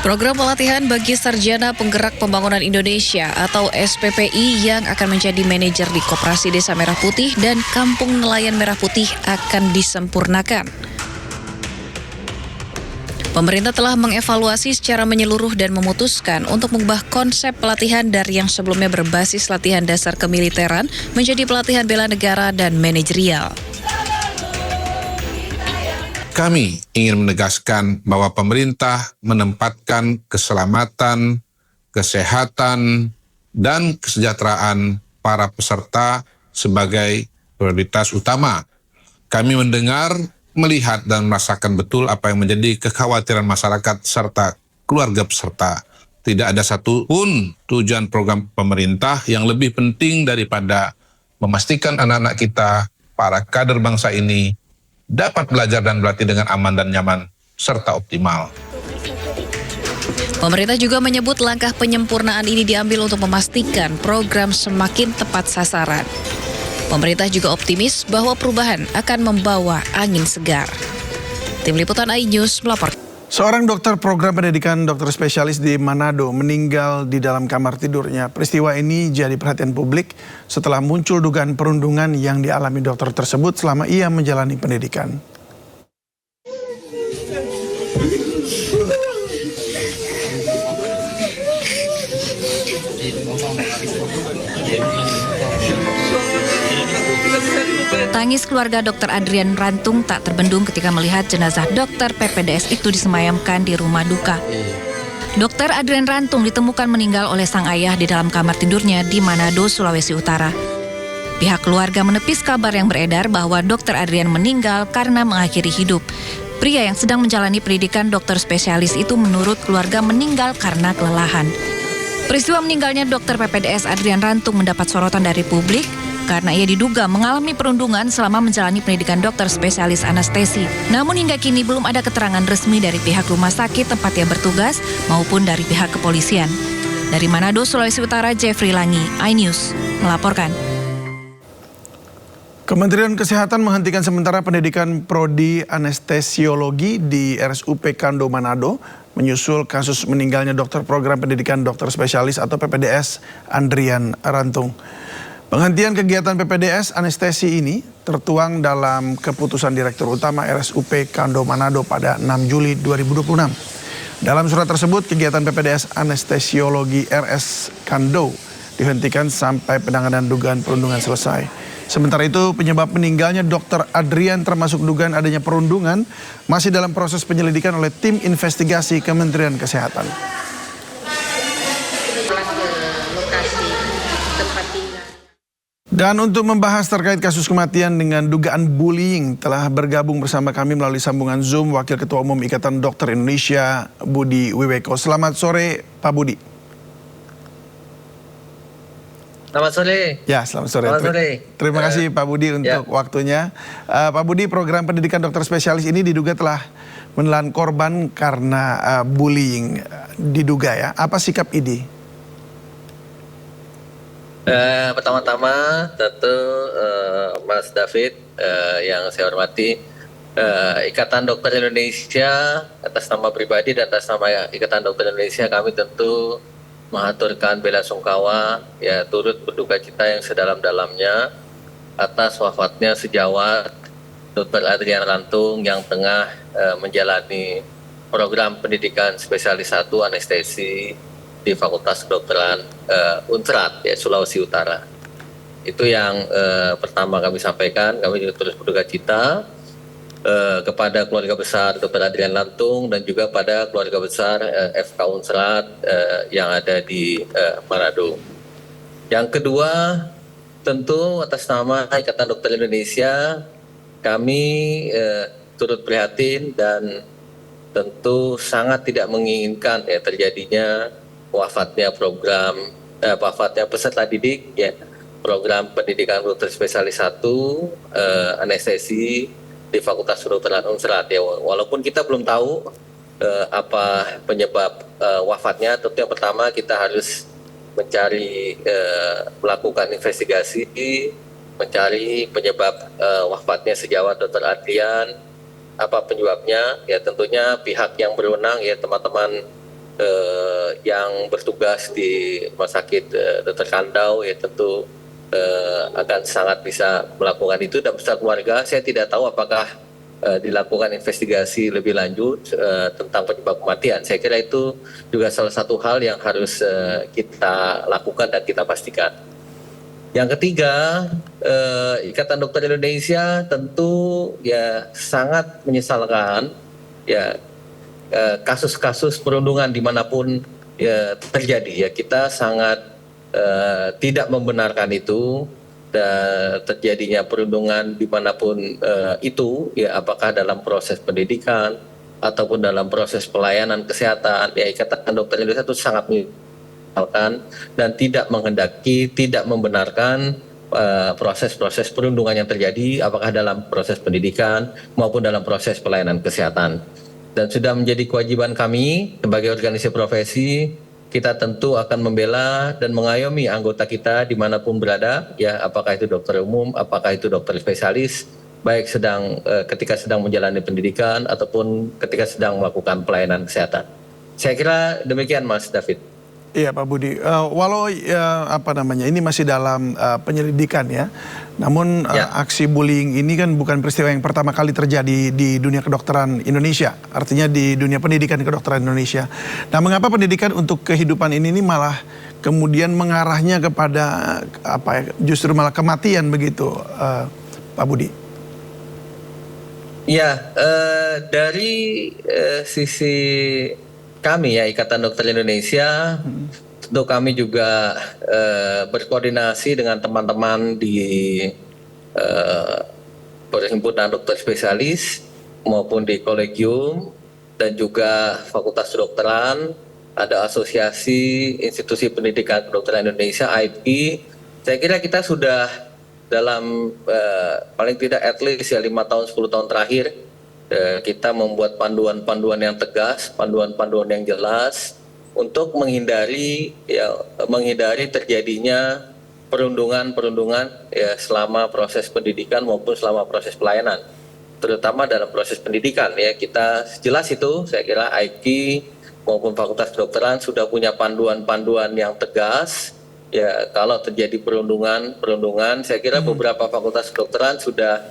Speaker 16: Program pelatihan bagi Sarjana Penggerak Pembangunan Indonesia atau SPPI yang akan menjadi manajer di Koperasi Desa Merah Putih dan Kampung Nelayan Merah Putih akan disempurnakan. Pemerintah telah mengevaluasi secara menyeluruh dan memutuskan untuk mengubah konsep pelatihan dari yang sebelumnya berbasis latihan dasar kemiliteran menjadi pelatihan bela negara dan manajerial.
Speaker 11: Kami ingin menegaskan bahwa pemerintah menempatkan keselamatan, kesehatan, dan kesejahteraan para peserta sebagai prioritas utama. Kami mendengar, melihat, dan merasakan betul apa yang menjadi kekhawatiran masyarakat serta keluarga peserta tidak ada satupun tujuan program pemerintah yang lebih penting daripada memastikan anak-anak kita, para kader bangsa ini, dapat belajar dan berlatih dengan aman dan nyaman, serta optimal.
Speaker 2: Pemerintah juga menyebut langkah penyempurnaan ini diambil untuk memastikan program semakin tepat sasaran. Pemerintah juga optimis bahwa perubahan akan membawa angin segar. Tim Liputan iNews melaporkan.
Speaker 5: Seorang dokter program pendidikan dokter spesialis di Manado meninggal di dalam kamar tidurnya. Peristiwa ini jadi perhatian publik setelah muncul dugaan perundungan yang dialami dokter tersebut selama ia menjalani pendidikan.
Speaker 2: Tangis keluarga Dr. Adrian Rantung tak terbendung ketika melihat jenazah dokter PPDS itu disemayamkan di rumah duka. Dr. Adrian Rantung ditemukan meninggal oleh sang ayah di dalam kamar tidurnya di Manado, Sulawesi Utara. Pihak keluarga menepis kabar yang beredar bahwa Dr. Adrian meninggal karena mengakhiri hidup. Pria yang sedang menjalani pendidikan dokter spesialis itu menurut keluarga meninggal karena kelelahan. Peristiwa meninggalnya Dr. PPDS Adrian Rantung mendapat sorotan dari publik karena ia diduga mengalami perundungan selama menjalani pendidikan dokter spesialis anestesi. Namun hingga kini belum ada keterangan resmi dari pihak rumah sakit tempat ia bertugas maupun dari pihak kepolisian. Dari Manado, Sulawesi Utara, Jeffrey Langi, iNews melaporkan.
Speaker 5: Kementerian Kesehatan menghentikan sementara pendidikan prodi anestesiologi di RSUP Kando Manado menyusul kasus meninggalnya dokter program pendidikan dokter spesialis atau PPDS Adrian Rantung. Penghentian kegiatan PPDS anestesi ini tertuang dalam keputusan Direktur Utama RSUP Kando Manado pada 6 Juli 2026. Dalam surat tersebut, kegiatan PPDS anestesiologi RS Kando dihentikan sampai penanganan dugaan perundungan selesai. Sementara itu, penyebab meninggalnya Dr. Adrian termasuk dugaan adanya perundungan masih dalam proses penyelidikan oleh tim investigasi Kementerian Kesehatan. Dan untuk membahas terkait kasus kematian dengan dugaan bullying telah bergabung bersama kami melalui sambungan Zoom Wakil Ketua Umum Ikatan Dokter Indonesia Budi Wiweko. Selamat sore Pak Budi.
Speaker 6: Selamat sore.
Speaker 5: Ya, selamat sore. Terima kasih Pak Budi untuk waktunya. Pak Budi, program pendidikan dokter spesialis ini diduga telah menelan korban karena bullying diduga ya. Apa sikap ID?
Speaker 6: Pertama-tama tentu Mas David yang saya hormati, Ikatan Dokter Indonesia atas nama pribadi dan atas nama Ikatan Dokter Indonesia kami tentu mengaturkan bela sungkawa, ya turut berduka cita yang sedalam-dalamnya atas wafatnya sejawat Dr. Adrian Rantung yang tengah menjalani program pendidikan spesialis 1 anestesi di Fakultas Kedokteran Unsrat ya Sulawesi Utara. Itu yang pertama kami sampaikan. Kami juga terus berduka cita kepada keluarga besar Dr. Adrian Rantung dan juga pada keluarga besar FK Unsrat yang ada di Manado. Yang kedua, tentu atas nama Ikatan Dokter Indonesia kami turut prihatin dan tentu sangat tidak menginginkan ya terjadinya wafatnya peserta didik ya program pendidikan dokter spesialis 1 anestesi di Fakultas Kedokteran Unsrat ya. Walaupun kita belum tahu apa penyebab wafatnya, tentu yang pertama kita harus mencari melakukan investigasi, mencari penyebab wafatnya sejawat Dr. Adrian, apa penyebabnya ya. Tentunya pihak yang berwenang ya teman-teman yang bertugas di Rumah Sakit Dr. Kandau ya tentu akan sangat bisa melakukan itu, dan beserta keluarga. Saya tidak tahu apakah dilakukan investigasi lebih lanjut tentang penyebab kematian. Saya kira itu juga salah satu hal yang harus kita lakukan dan kita pastikan. Yang ketiga, Ikatan Dokter Indonesia tentu ya sangat menyesalkan ya kasus-kasus perundungan dimanapun ya terjadi ya. Kita sangat tidak membenarkan itu, dan terjadinya perundungan dimanapun itu ya, apakah dalam proses pendidikan ataupun dalam proses pelayanan kesehatan, ya Ikatan Dokter Indonesia itu sangat menyesalkan dan tidak menghendaki, tidak membenarkan proses-proses perundungan yang terjadi, apakah dalam proses pendidikan maupun dalam proses pelayanan kesehatan. Dan sudah menjadi kewajiban kami sebagai organisasi profesi, kita tentu akan membela dan mengayomi anggota kita dimanapun berada, ya apakah itu dokter umum, apakah itu dokter spesialis, baik ketika sedang menjalani pendidikan ataupun ketika sedang melakukan pelayanan kesehatan. Saya kira demikian, Mas David.
Speaker 5: Iya, Pak Budi. Walau ini masih dalam penyelidikan ya. Namun aksi bullying ini kan bukan peristiwa yang pertama kali terjadi di dunia kedokteran Indonesia. Artinya di dunia pendidikan kedokteran Indonesia. Nah, mengapa pendidikan untuk kehidupan ini malah kemudian mengarahnya kepada justru malah kematian begitu, Pak Budi?
Speaker 6: Ya, dari sisi kami ya Ikatan Dokter Indonesia, tentu kami juga berkoordinasi dengan teman-teman di Perhimpunan Dokter Spesialis maupun di Kolegium dan juga Fakultas Kedokteran, ada Asosiasi Institusi Pendidikan Kedokteran Indonesia (AIPI). Saya kira kita sudah dalam paling tidak at least ya 5 tahun 10 tahun terakhir kita membuat panduan-panduan yang tegas, panduan-panduan yang jelas untuk menghindari terjadinya perundungan ya selama proses pendidikan maupun selama proses pelayanan, terutama dalam proses pendidikan ya. Kita jelas itu, saya kira AIPI maupun Fakultas Kedokteran sudah punya panduan-panduan yang tegas. Ya, kalau terjadi perundungan, saya kira beberapa fakultas kedokteran sudah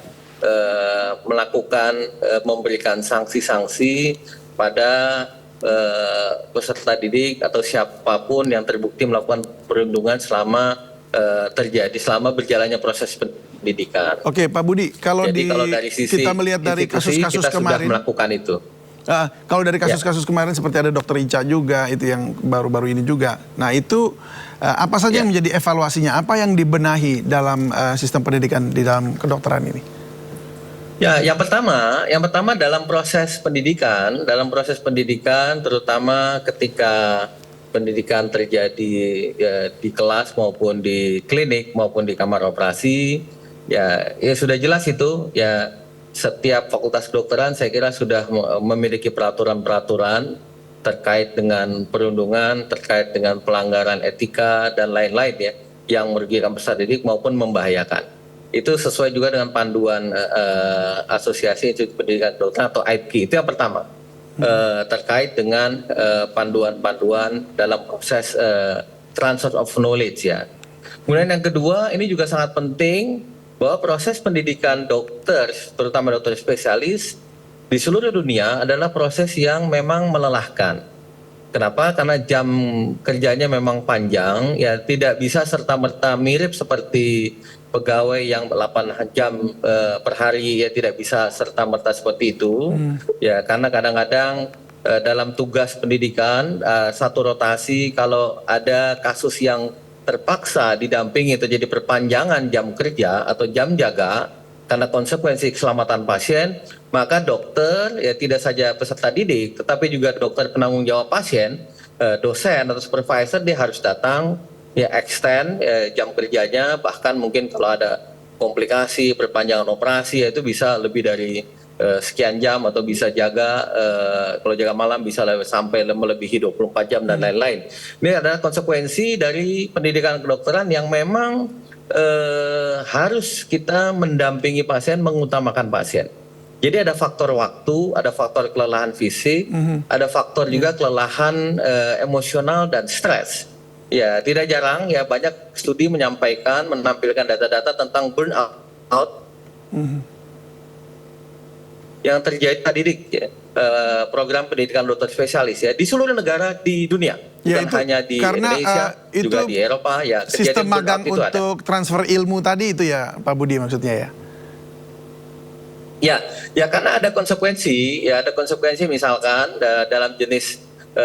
Speaker 6: memberikan sanksi-sanksi pada peserta didik atau siapapun yang terbukti melakukan perundungan selama berjalannya proses pendidikan.
Speaker 5: Oke, Pak Budi, kalau
Speaker 6: dari sisi
Speaker 5: kita melihat dari kasus-kasus
Speaker 6: kita
Speaker 5: kemarin,
Speaker 6: sudah melakukan itu.
Speaker 5: Kalau dari kasus-kasus kemarin seperti ada Dokter Ica juga, itu yang baru-baru ini juga. Nah itu apa saja yang menjadi evaluasinya? Apa yang dibenahi dalam sistem pendidikan di dalam kedokteran ini?
Speaker 6: Ya, yang pertama dalam proses pendidikan, terutama ketika pendidikan terjadi di kelas maupun di klinik maupun di kamar operasi, ya sudah jelas itu ya. Setiap fakultas kedokteran saya kira sudah memiliki peraturan-peraturan terkait dengan perundungan, terkait dengan pelanggaran etika dan lain-lain ya, yang merugikan peserta didik maupun membahayakan. Itu sesuai juga dengan panduan Asosiasi Institusi Pendidikan Kedokteran atau AIPI. Itu yang pertama, terkait dengan panduan-panduan dalam proses transfer of knowledge ya. Kemudian yang kedua, ini juga sangat penting bahwa proses pendidikan dokter, terutama dokter spesialis di seluruh dunia adalah proses yang memang melelahkan. Kenapa? Karena jam kerjanya memang panjang, ya tidak bisa serta-merta mirip seperti pegawai yang 8 jam per hari, ya tidak bisa serta-merta seperti itu. Ya karena kadang-kadang dalam tugas pendidikan satu rotasi kalau ada kasus yang terpaksa didampingi terjadi perpanjangan jam kerja atau jam jaga karena konsekuensi keselamatan pasien, maka dokter ya tidak saja peserta didik tetapi juga dokter penanggung jawab pasien, dosen atau supervisor, dia harus datang ya extend jam kerjanya, bahkan mungkin kalau ada komplikasi perpanjangan operasi ya itu bisa lebih dari sekian jam atau bisa jaga kalau jaga malam bisa sampai melebihi 24 jam dan lain-lain. Ini adalah konsekuensi dari pendidikan kedokteran yang memang harus kita mendampingi pasien, mengutamakan pasien. Jadi ada faktor waktu, ada faktor kelelahan fisik, ada faktor juga kelelahan emosional dan stres. Ya tidak jarang ya banyak studi menampilkan data-data tentang burnout. Yang terjadi didik ya, program pendidikan dokter spesialis ya di seluruh negara di dunia, bukan hanya di Indonesia, juga di Eropa ya.
Speaker 5: Sistem magang untuk transfer ilmu tadi itu ya Pak Budi maksudnya ya? Ya karena ada konsekuensi misalkan dalam jenis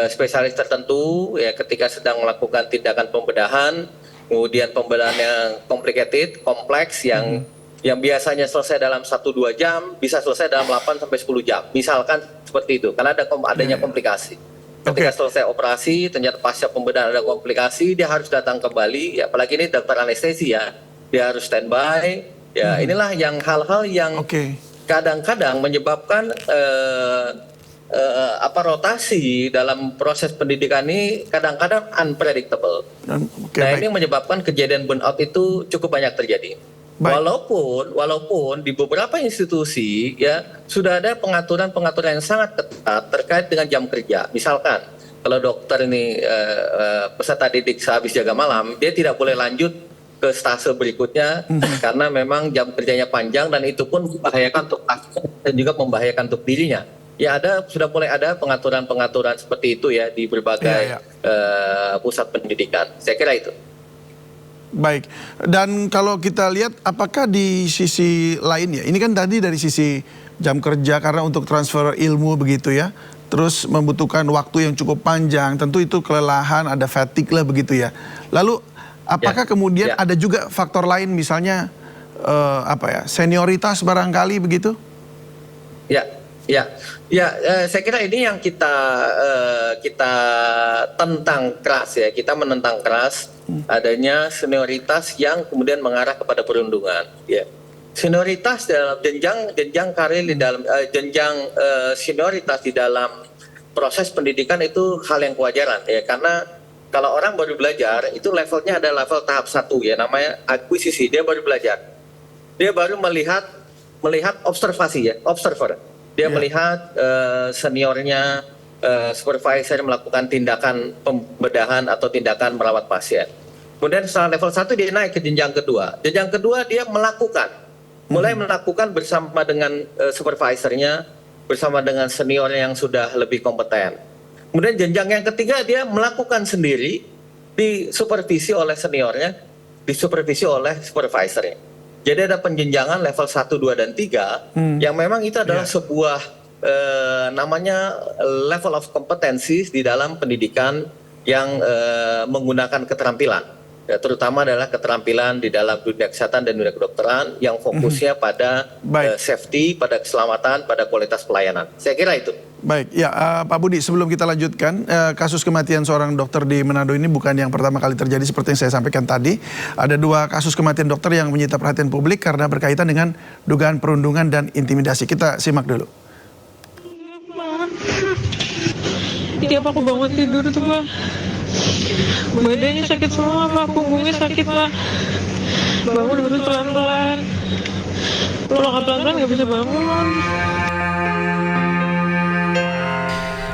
Speaker 5: spesialis tertentu ya ketika sedang melakukan tindakan pembedahan, kemudian pembedahan yang complicated, kompleks yang biasanya selesai dalam 1-2 jam bisa selesai dalam 8-10 jam. Misalkan
Speaker 6: seperti itu karena adanya komplikasi. Ketika selesai operasi, ternyata pasca pembedahan ada komplikasi, dia harus datang kembali. Ya, apalagi ini dokter anestesi ya, dia harus standby. Ya, inilah yang hal-hal yang kadang-kadang menyebabkan rotasi dalam proses pendidikan ini kadang-kadang unpredictable. Ini menyebabkan kejadian burnout itu cukup banyak terjadi. Walaupun di beberapa institusi ya sudah ada pengaturan yang sangat ketat terkait dengan jam kerja. Misalkan kalau dokter ini peserta didik sehabis jaga malam, dia tidak boleh lanjut ke stase berikutnya karena memang jam kerjanya panjang dan itu pun membahayakan untuk pasien dan juga membahayakan untuk dirinya. Ya sudah mulai ada pengaturan-pengaturan seperti itu ya di berbagai pusat pendidikan. Saya kira itu.
Speaker 5: Baik, dan kalau kita lihat apakah di sisi lainnya, ini kan tadi dari sisi jam kerja karena untuk transfer ilmu begitu ya, terus membutuhkan waktu yang cukup panjang, tentu itu kelelahan, ada fatigue lah begitu ya. Lalu apakah kemudian ada juga faktor lain misalnya senioritas barangkali begitu? Saya kira ini yang kita tentang keras ya, kita menentang keras adanya senioritas yang kemudian mengarah kepada perundungan. Ya, senioritas dalam jenjang karir di dalam jenjang senioritas di dalam proses pendidikan itu hal yang kewajaran ya, karena kalau orang baru belajar itu levelnya ada level tahap 1 ya, namanya akuisisi, dia baru belajar, dia baru melihat observasi ya, observer. Dia melihat seniornya, supervisor melakukan tindakan pembedahan atau tindakan merawat pasien. Kemudian setelah level 1 dia naik ke jenjang kedua. Jenjang kedua dia mulai melakukan bersama dengan supervisornya, bersama dengan senior yang sudah lebih kompeten. Kemudian jenjang yang ketiga dia melakukan sendiri, disupervisi oleh seniornya, disupervisi oleh supervisornya. Jadi ada penjenjangan level 1, 2, dan 3 yang memang itu adalah sebuah namanya level of kompetensi di dalam pendidikan yang menggunakan keterampilan. Ya, terutama adalah keterampilan di dalam dunia kesehatan dan dunia kedokteran yang fokusnya pada safety, pada keselamatan, pada kualitas pelayanan. Saya kira itu. Baik, ya Pak Budi, sebelum kita lanjutkan, kasus kematian seorang dokter di Manado ini bukan yang pertama kali terjadi seperti yang saya sampaikan tadi. Ada 2 kasus kematian dokter yang menyita perhatian publik karena berkaitan dengan dugaan perundungan dan intimidasi. Kita simak dulu.
Speaker 12: Tiap aku bangun tidur tuh Pak, badannya sakit semua Pak, punggungnya sakit Pak. Bangun harus pelan-pelan, kalau nggak pelan-pelan nggak bisa bangun.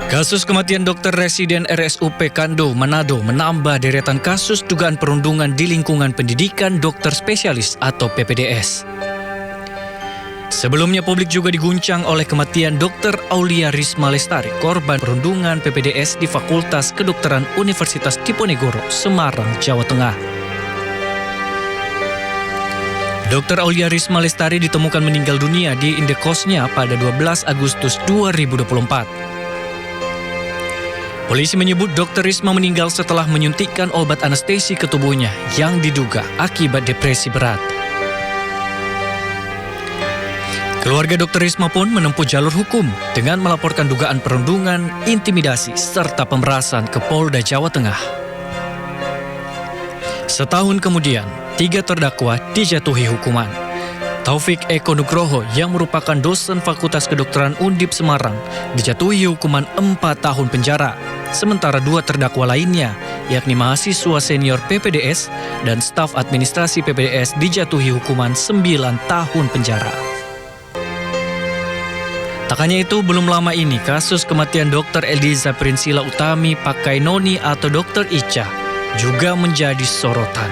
Speaker 13: Kasus kematian dokter residen RSUP Kando, Manado menambah deretan kasus dugaan perundungan di lingkungan pendidikan dokter spesialis atau PPDS. Sebelumnya publik juga diguncang oleh kematian Dr. Aulia Risma Lestari, korban perundungan PPDS di Fakultas Kedokteran Universitas Diponegoro, Semarang, Jawa Tengah. Dr. Aulia Risma Lestari ditemukan meninggal dunia di indekosnya pada 12 Agustus 2024. Polisi menyebut Dr. Risma meninggal setelah menyuntikkan obat anestesi ke tubuhnya yang diduga akibat depresi berat. Keluarga Dr. Risma pun menempuh jalur hukum dengan melaporkan dugaan perundungan, intimidasi, serta pemerasan ke Polda Jawa Tengah. Setahun kemudian, 3 terdakwa dijatuhi hukuman. Taufik Eko Nugroho yang merupakan dosen Fakultas Kedokteran Undip Semarang dijatuhi hukuman 4 tahun penjara. Sementara 2 terdakwa lainnya, yakni mahasiswa senior PPDS dan staf administrasi PPDS dijatuhi hukuman 9 tahun penjara. Tak hanya itu, belum lama ini kasus kematian Dr. Eliza Prinsila Utami Pakainoni atau Dr. Ica juga menjadi sorotan.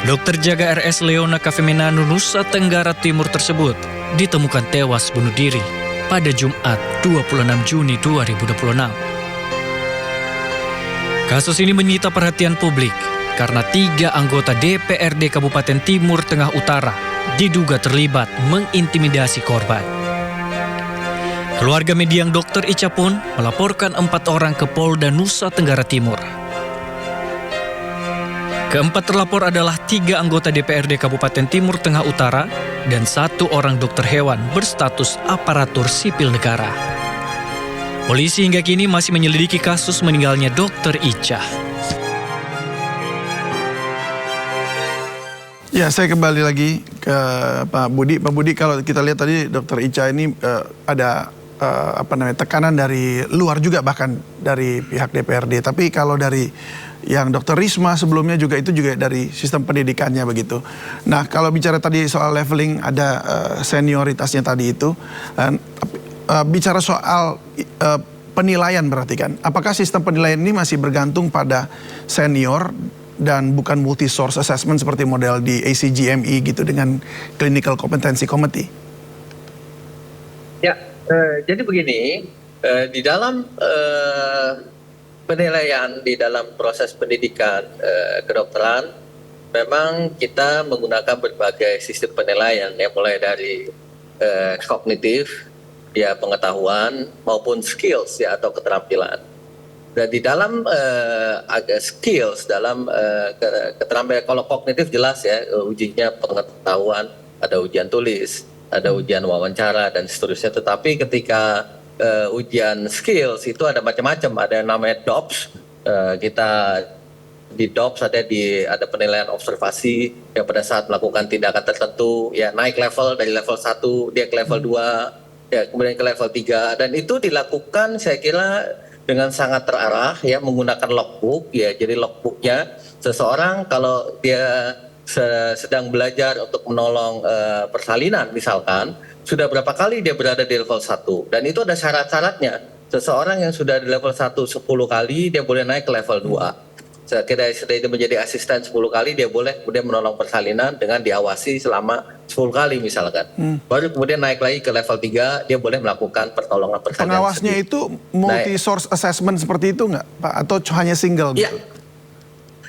Speaker 13: Dokter jaga RS Leona Kafemenanu Nusa Tenggara Timur tersebut ditemukan tewas bunuh diri pada Jumat 26 Juni 2026. Kasus ini menyita perhatian publik karena 3 anggota DPRD Kabupaten Timur Tengah Utara diduga terlibat mengintimidasi korban. Keluarga mendiang Dr. Ica pun melaporkan 4 orang ke Polda Nusa Tenggara Timur. Keempat terlapor adalah 3 anggota DPRD Kabupaten Timur Tengah Utara dan 1 orang dokter hewan berstatus aparatur sipil negara. Polisi hingga kini masih menyelidiki kasus meninggalnya Dr. Ica.
Speaker 5: Ya, saya kembali lagi ke Pak Budi. Pak Budi, kalau kita lihat tadi Dr. Ica ini ada tekanan dari luar juga, bahkan dari pihak DPRD. Tapi kalau dari yang Dr. Risma sebelumnya juga itu juga dari sistem pendidikannya begitu. Nah, kalau bicara tadi soal leveling, ada senioritasnya tadi itu. Bicara soal penilaian berarti kan, apakah sistem penilaian ini masih bergantung pada senior dan bukan multi-source assessment seperti model di ACGME gitu dengan Clinical Competency Committee?
Speaker 6: Ya, jadi begini, di dalam penilaian, di dalam proses pendidikan kedokteran, memang kita menggunakan berbagai sistem penilaian, ya, mulai dari kognitif, ya, pengetahuan, maupun skills, ya, atau keterampilan. Dan di dalam skills, dalam keterampilan, kalau kognitif jelas ya, ujinya pengetahuan, ada ujian tulis, ada ujian wawancara, dan seterusnya. Tetapi ketika ujian skills itu ada macam-macam, ada yang namanya DOPS, kita di DOPS ada penilaian observasi yang pada saat melakukan tindakan tertentu, ya, naik level dari level 1 dia ke level 2, ya, kemudian ke level 3, dan itu dilakukan saya kira dengan sangat terarah, ya, menggunakan logbook, ya. Jadi logbooknya seseorang kalau dia sedang belajar untuk menolong persalinan misalkan, sudah berapa kali dia berada di level 1, dan itu ada syarat-syaratnya. Seseorang yang sudah di level 1 10 kali dia boleh naik ke level 2. Setelah itu menjadi asisten 10 kali dia boleh kemudian menolong persalinan dengan diawasi selama 10 kali misalkan. Baru kemudian naik lagi ke level 3 dia boleh melakukan pertolongan persalinan.
Speaker 5: Pengawasnya itu multi-source assessment seperti itu nggak, Pak? Atau hanya single?
Speaker 6: Iya.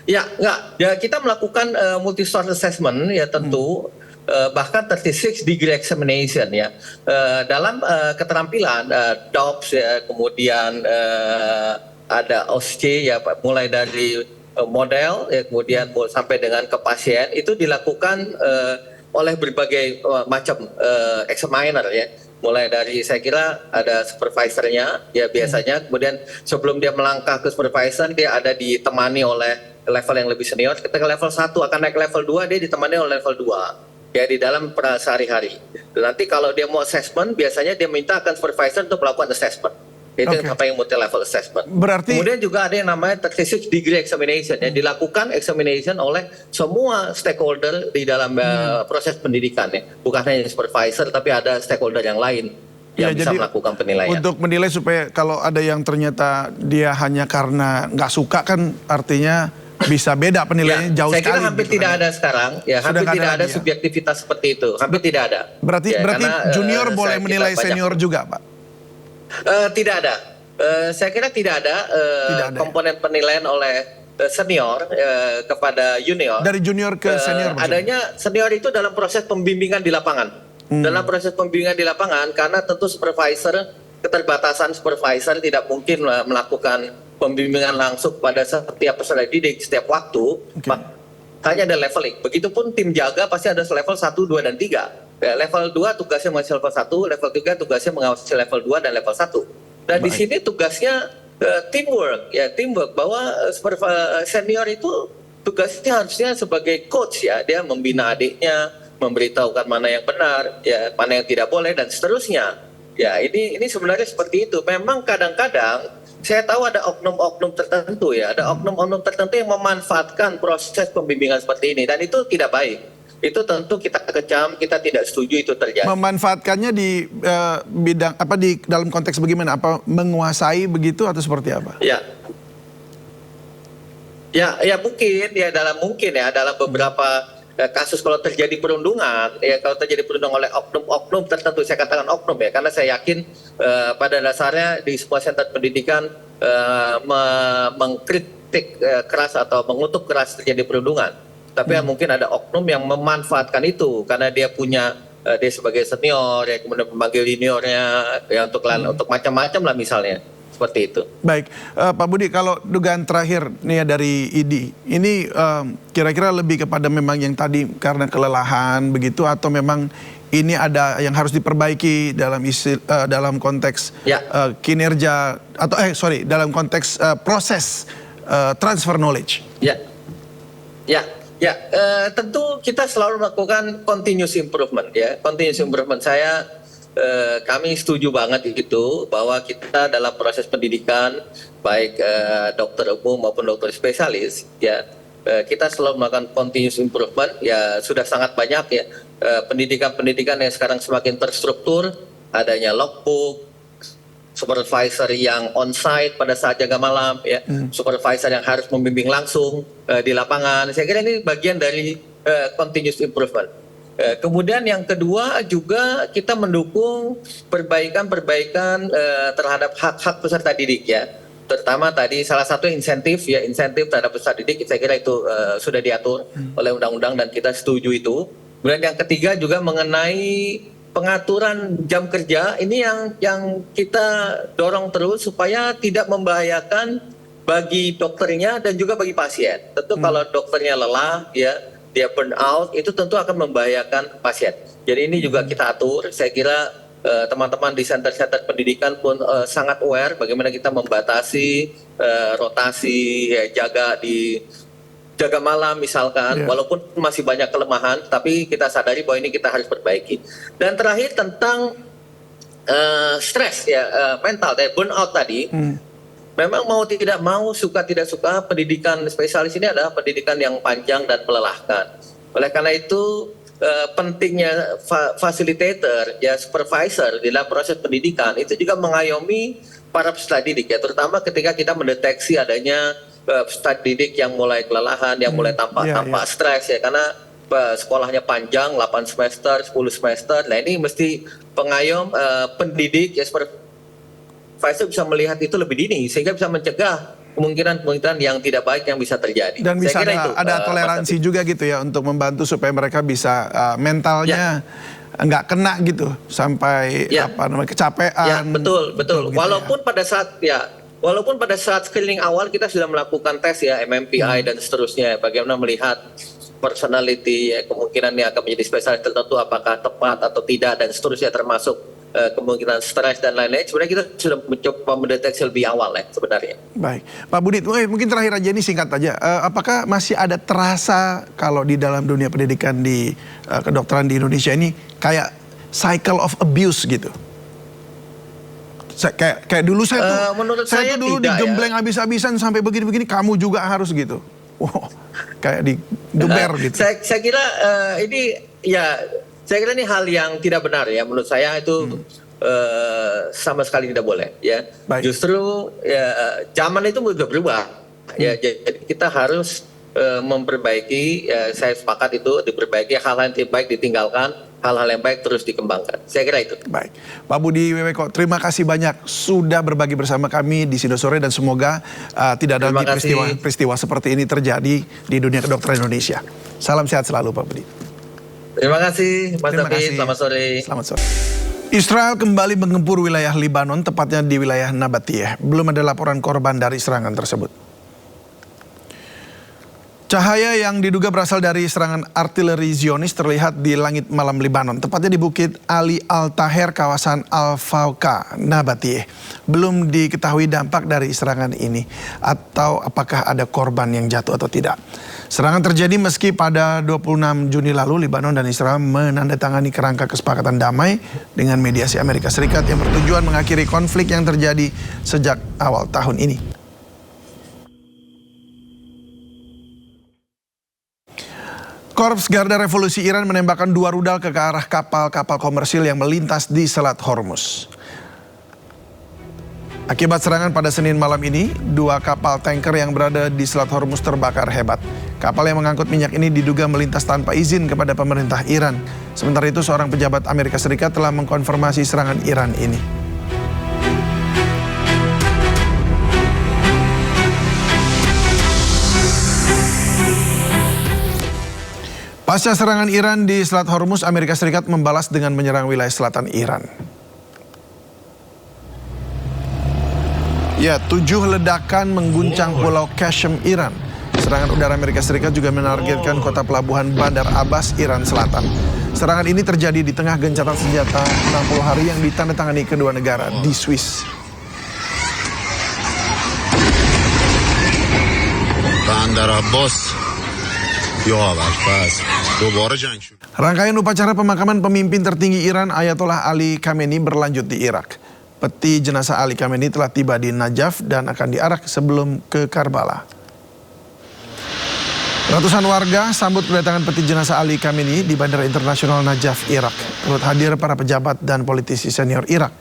Speaker 6: Ya, enggak. Ya, kita melakukan multi-source assessment, ya, tentu. Bahkan 36 degree examination, ya. Dalam keterampilan DOPS, ya, kemudian ada OSCE, ya, mulai dari model, ya, kemudian sampai dengan ke pasien, itu dilakukan oleh berbagai macam examiner, ya. Mulai dari saya kira ada supervisornya, ya, biasanya, kemudian sebelum dia melangkah ke supervisor dia ada ditemani oleh level yang lebih senior. Ketika level 1 akan naik level 2 dia ditemani oleh level 2, ya, di dalam sehari-hari. Nanti kalau dia mau assessment biasanya dia minta akan supervisor untuk melakukan assessment. Itu yang apa yang multi level assessment.
Speaker 5: Berarti
Speaker 6: kemudian juga ada yang namanya 36 degree examination, yang dilakukan examination oleh semua stakeholder di dalam proses pendidikan, ya. Bukan hanya supervisor tapi ada stakeholder yang lain yang bisa melakukan penilaian.
Speaker 5: Untuk menilai supaya kalau ada yang ternyata dia hanya karena nggak suka, kan artinya bisa beda penilaiannya, jauh sekali.
Speaker 6: Saya kira hampir tidak ada sekarang, ya, hampir tidak ada subjektivitas seperti itu, hampir tidak ada.
Speaker 5: Berarti junior boleh menilai senior juga, Pak?
Speaker 6: Tidak ada. Saya kira tidak ada komponen penilaian oleh senior kepada junior.
Speaker 5: Dari junior ke senior
Speaker 6: adanya senior itu dalam proses pembimbingan di lapangan. Dalam proses pembimbingan di lapangan, karena tentu supervisor, keterbatasan supervisor tidak mungkin melakukan pembimbingan langsung pada setiap peserta didik setiap waktu. Hanya ada leveling. Begitupun tim jaga pasti ada level 1, 2, dan 3. Ya, level 2 tugasnya masih level 1, level 3 tugasnya mengawasi level 2 dan level 1. Dan di sini tugasnya teamwork, ya, teamwork, bahwa senior itu tugasnya harusnya sebagai coach, ya, dia membina adiknya, memberitahukan mana yang benar, ya, mana yang tidak boleh, dan seterusnya. Ya, ini sebenarnya seperti itu. Memang kadang-kadang saya tahu ada oknum-oknum tertentu, ya, ada oknum-oknum tertentu yang memanfaatkan proses pembimbingan seperti ini, dan itu tidak baik. Itu tentu kita kecam, kita tidak setuju itu terjadi.
Speaker 5: Memanfaatkannya di bidang apa, di dalam konteks bagaimana? Apa menguasai begitu atau seperti apa?
Speaker 6: Ya, mungkin, ya, dalam beberapa kasus kalau terjadi perundungan, ya, kalau terjadi perundungan oleh oknum-oknum tertentu, saya katakan oknum, ya, karena saya yakin pada dasarnya di semua sentra pendidikan mengkritik keras atau mengutuk keras terjadi perundungan. Tapi mungkin ada oknum yang memanfaatkan itu karena dia punya dia sebagai senior, ya, kemudian memanggil juniornya, ya, untuk macam-macam lah misalnya. seperti itu.
Speaker 5: Baik, Pak Budi, kalau dugaan terakhir nih ya dari ID, ini kira-kira lebih kepada memang yang tadi karena kelelahan begitu, atau memang ini ada yang harus diperbaiki dalam konteks kinerja atau dalam konteks proses transfer knowledge?
Speaker 6: Tentu kita selalu melakukan continuous improvement ya. Continuous improvement kami setuju banget itu bahwa kita dalam proses pendidikan baik dokter umum maupun dokter spesialis ya, kita selalu melakukan continuous improvement ya. Sudah sangat banyak ya pendidikan-pendidikan yang sekarang semakin terstruktur, adanya logbook, supervisor yang on-site pada saat jaga malam ya, supervisor yang harus membimbing langsung di lapangan. Saya kira ini bagian dari continuous improvement. Kemudian yang kedua juga kita mendukung perbaikan-perbaikan terhadap hak-hak peserta didik ya. Terutama tadi salah satu insentif terhadap peserta didik, saya kira itu sudah diatur oleh undang-undang dan kita setuju itu. Kemudian yang ketiga juga mengenai pengaturan jam kerja, ini yang kita dorong terus supaya tidak membahayakan bagi dokternya dan juga bagi pasien. Tentu kalau dokternya lelah ya, dia burn out, itu tentu akan membahayakan pasien. Jadi ini juga kita atur. Saya kira teman-teman di center-center pendidikan pun sangat aware bagaimana kita membatasi rotasi jaga malam misalkan, walaupun masih banyak kelemahan, tapi kita sadari bahwa ini kita harus perbaiki. Dan terakhir tentang stres ya, mental, burn out tadi. Memang mau tidak mau, suka tidak suka, pendidikan spesialis ini adalah pendidikan yang panjang dan melelahkan. Oleh karena itu pentingnya fasilitator, ya supervisor di dalam proses pendidikan itu juga mengayomi para peserta didik ya, terutama ketika kita mendeteksi adanya peserta didik yang mulai kelelahan, yang mulai tampak stres ya, karena sekolahnya panjang, 8 semester, 10 semester. Nah ini mesti pengayom pendidik ya, supervisor bisa melihat itu lebih dini sehingga bisa mencegah kemungkinan yang tidak baik yang bisa terjadi.
Speaker 5: Dan bisa ada toleransi juga gitu ya untuk membantu supaya mereka bisa mentalnya nggak kena gitu sampai kecapean.
Speaker 6: Ya, betul. Gitu walaupun pada saat screening awal kita sudah melakukan tes ya, MMPI dan seterusnya, bagaimana melihat personality ya, kemungkinan yang akan menjadi spesialis tertentu apakah tepat atau tidak dan seterusnya, termasuk kemungkinan stres dan lain-lain. Sebenarnya kita sudah mencoba mendeteksi lebih awal ya sebenarnya.
Speaker 5: Baik, Pak Budi, mungkin terakhir aja ini singkat aja. Apakah masih ada terasa kalau di dalam dunia pendidikan di kedokteran di Indonesia ini kayak cycle of abuse gitu? Kayak dulu saya tuh dulu digembleng habis-habisan sampai begini-begini, kamu juga harus gitu. Wow, kayak digeber gitu.
Speaker 6: Saya kira saya kira ini hal yang tidak benar ya, menurut saya itu sama sekali tidak boleh ya. Justru ya, zaman itu sudah berubah ya, jadi kita harus memperbaiki, saya sepakat itu diperbaiki, hal-hal yang tidak baik ditinggalkan, hal-hal yang baik terus dikembangkan. Saya kira itu.
Speaker 5: Baik, Pak Budi Weweko, terima kasih banyak sudah berbagi bersama kami di Sido Sore dan semoga tidak ada lagi peristiwa seperti ini terjadi di dunia kedokteran Indonesia. Salam sehat selalu Pak Budi.
Speaker 6: Terima kasih Mas David, selamat sore.
Speaker 5: Selamat sore. Israel kembali menggempur wilayah Libanon, tepatnya di wilayah Nabatiyeh. Belum ada laporan korban dari serangan tersebut. Cahaya yang diduga berasal dari serangan artileri Zionis terlihat di langit malam Libanon, tepatnya di Bukit Ali Al-Taher, kawasan Al-Fauqa, Nabatiyeh. Belum diketahui dampak dari serangan ini atau apakah ada korban yang jatuh atau tidak. Serangan terjadi meski pada 26 Juni lalu Libanon dan Israel menandatangani kerangka kesepakatan damai dengan mediasi Amerika Serikat yang bertujuan mengakhiri konflik yang terjadi sejak awal tahun ini. Korps Garda Revolusi Iran menembakkan 2 rudal ke arah kapal-kapal komersil yang melintas di Selat Hormuz. Akibat serangan pada Senin malam ini, 2 kapal tanker yang berada di Selat Hormuz terbakar hebat. Kapal yang mengangkut minyak ini diduga melintas tanpa izin kepada pemerintah Iran. Sementara itu, seorang pejabat Amerika Serikat telah mengkonfirmasi serangan Iran ini. Pasca serangan Iran di Selat Hormuz, Amerika Serikat membalas dengan menyerang wilayah selatan Iran. Ya, 7 ledakan mengguncang Pulau Qasem, Iran. Serangan udara Amerika Serikat juga menargetkan kota pelabuhan Bandar Abbas, Iran Selatan. Serangan ini terjadi di tengah gencatan senjata 60 hari yang ditandatangani kedua negara di Swiss.
Speaker 15: Bandar Abbas.
Speaker 5: Rangkaian upacara pemakaman pemimpin tertinggi Iran Ayatollah Ali Khamenei berlanjut di Irak. Peti jenazah Ali Khamenei telah tiba di Najaf dan akan diarak sebelum ke Karbala. Ratusan warga sambut kedatangan peti jenazah Ali Khamenei di Bandara Internasional Najaf, Irak. Turut hadir para pejabat dan politisi senior Irak.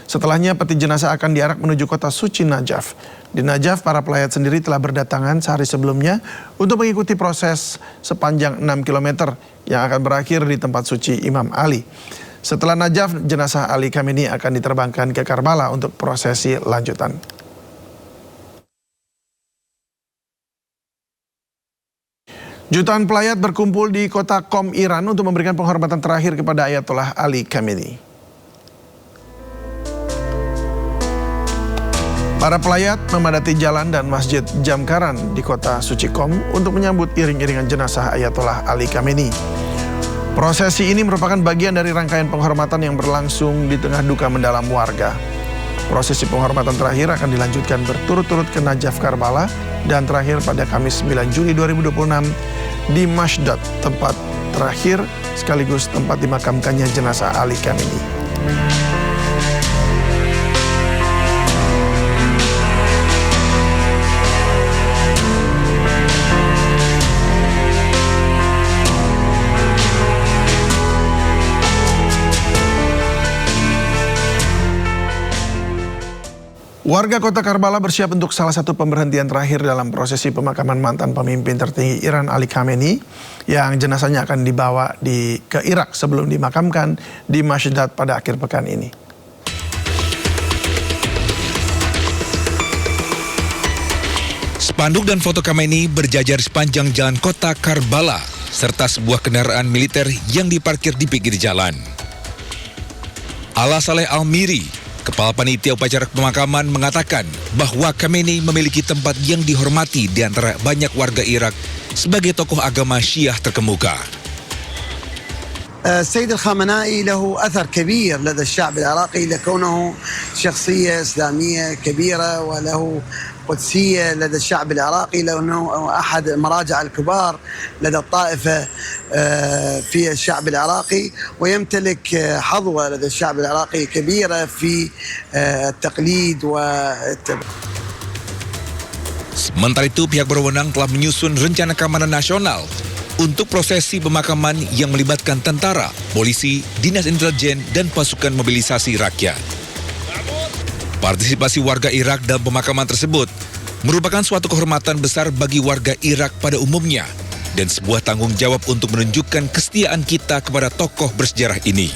Speaker 5: Setelahnya peti jenazah akan diarak menuju kota suci Najaf. Di Najaf, para pelayat sendiri telah berdatangan sehari sebelumnya untuk mengikuti proses sepanjang 6 km yang akan berakhir di tempat suci Imam Ali. Setelah Najaf, jenazah Ali Khamenei akan diterbangkan ke Karbala untuk prosesi lanjutan. Jutaan pelayat berkumpul di kota Qom, Iran untuk memberikan penghormatan terakhir kepada Ayatollah Ali Khamenei. Para pelayat memadati jalan dan masjid Jamkaran di kota suci Qom untuk menyambut iring-iringan jenazah Ayatollah Ali Khamenei. Prosesi ini merupakan bagian dari rangkaian penghormatan yang berlangsung di tengah duka mendalam warga. Prosesi penghormatan terakhir akan dilanjutkan berturut-turut ke Najaf, Karbala, dan terakhir pada Kamis 9 Juli 2026 di Mashdad, tempat terakhir sekaligus tempat dimakamkannya jenazah Ali Khamenei. Warga kota Karbala bersiap untuk salah satu pemberhentian terakhir dalam prosesi pemakaman mantan pemimpin tertinggi Iran Ali Khamenei yang jenazahnya akan dibawa ke Irak sebelum dimakamkan di Mashdad pada akhir pekan ini.
Speaker 17: Spanduk dan foto Khamenei berjajar sepanjang jalan kota Karbala serta sebuah kendaraan militer yang diparkir di pinggir jalan. Ala Saleh Al-Miri, Kepala Panitia Upacara Pemakaman, mengatakan bahwa Khamenei memiliki tempat yang dihormati di antara banyak warga Irak sebagai tokoh agama Syiah terkemuka.
Speaker 18: السيد الخامنائي له أثر كبير لدى الشعب العراقي لكونه شخصية إسلامية كبيرة وله قدسية لدى الشعب العراقي لأنه أحد المراجع الكبار لدى الطائفة في الشعب العراقي ويمتلك حظوة لدى الشعب العراقي كبيرة في التقليد
Speaker 17: Sementara itu, pihak berwenang telah menyusun rencana keamanan nasional untuk prosesi pemakaman yang melibatkan tentara, polisi, dinas intelijen, dan pasukan mobilisasi rakyat. Partisipasi warga Irak dalam pemakaman tersebut merupakan suatu kehormatan besar bagi warga Irak pada umumnya dan sebuah tanggung jawab untuk menunjukkan kesetiaan kita kepada tokoh bersejarah ini.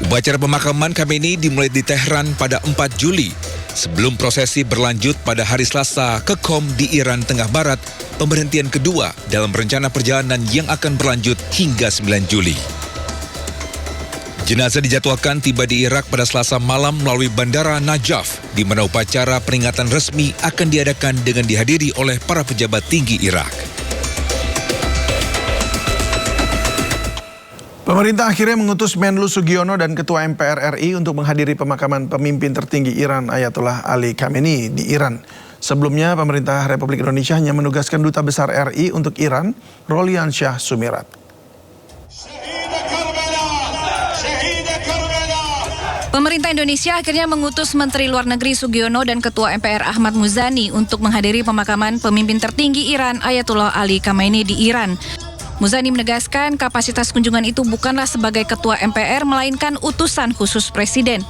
Speaker 17: Upacara pemakaman Khamenei dimulai di Tehran pada 4 Juli sebelum prosesi berlanjut pada hari Selasa ke Qom di Iran Tengah Barat, pemberhentian kedua dalam rencana perjalanan yang akan berlanjut hingga 9 Juli. Jenazah dijadwalkan tiba di Irak pada Selasa malam melalui Bandara Najaf, di mana upacara peringatan resmi akan diadakan dengan dihadiri oleh para pejabat tinggi Irak.
Speaker 5: Pemerintah akhirnya mengutus Menlu Sugiono dan Ketua MPR RI untuk menghadiri pemakaman pemimpin tertinggi Iran Ayatollah Ali Khamenei di Iran. Sebelumnya, pemerintah Republik Indonesia hanya menugaskan Duta Besar RI untuk Iran, Rolian Shah Sumirat.
Speaker 2: Pemerintah Indonesia akhirnya mengutus Menteri Luar Negeri Sugiono dan Ketua MPR Ahmad Muzani untuk menghadiri pemakaman pemimpin tertinggi Iran Ayatollah Ali Khamenei di Iran. Muzani menegaskan kapasitas kunjungan itu bukanlah sebagai Ketua MPR, melainkan utusan khusus Presiden.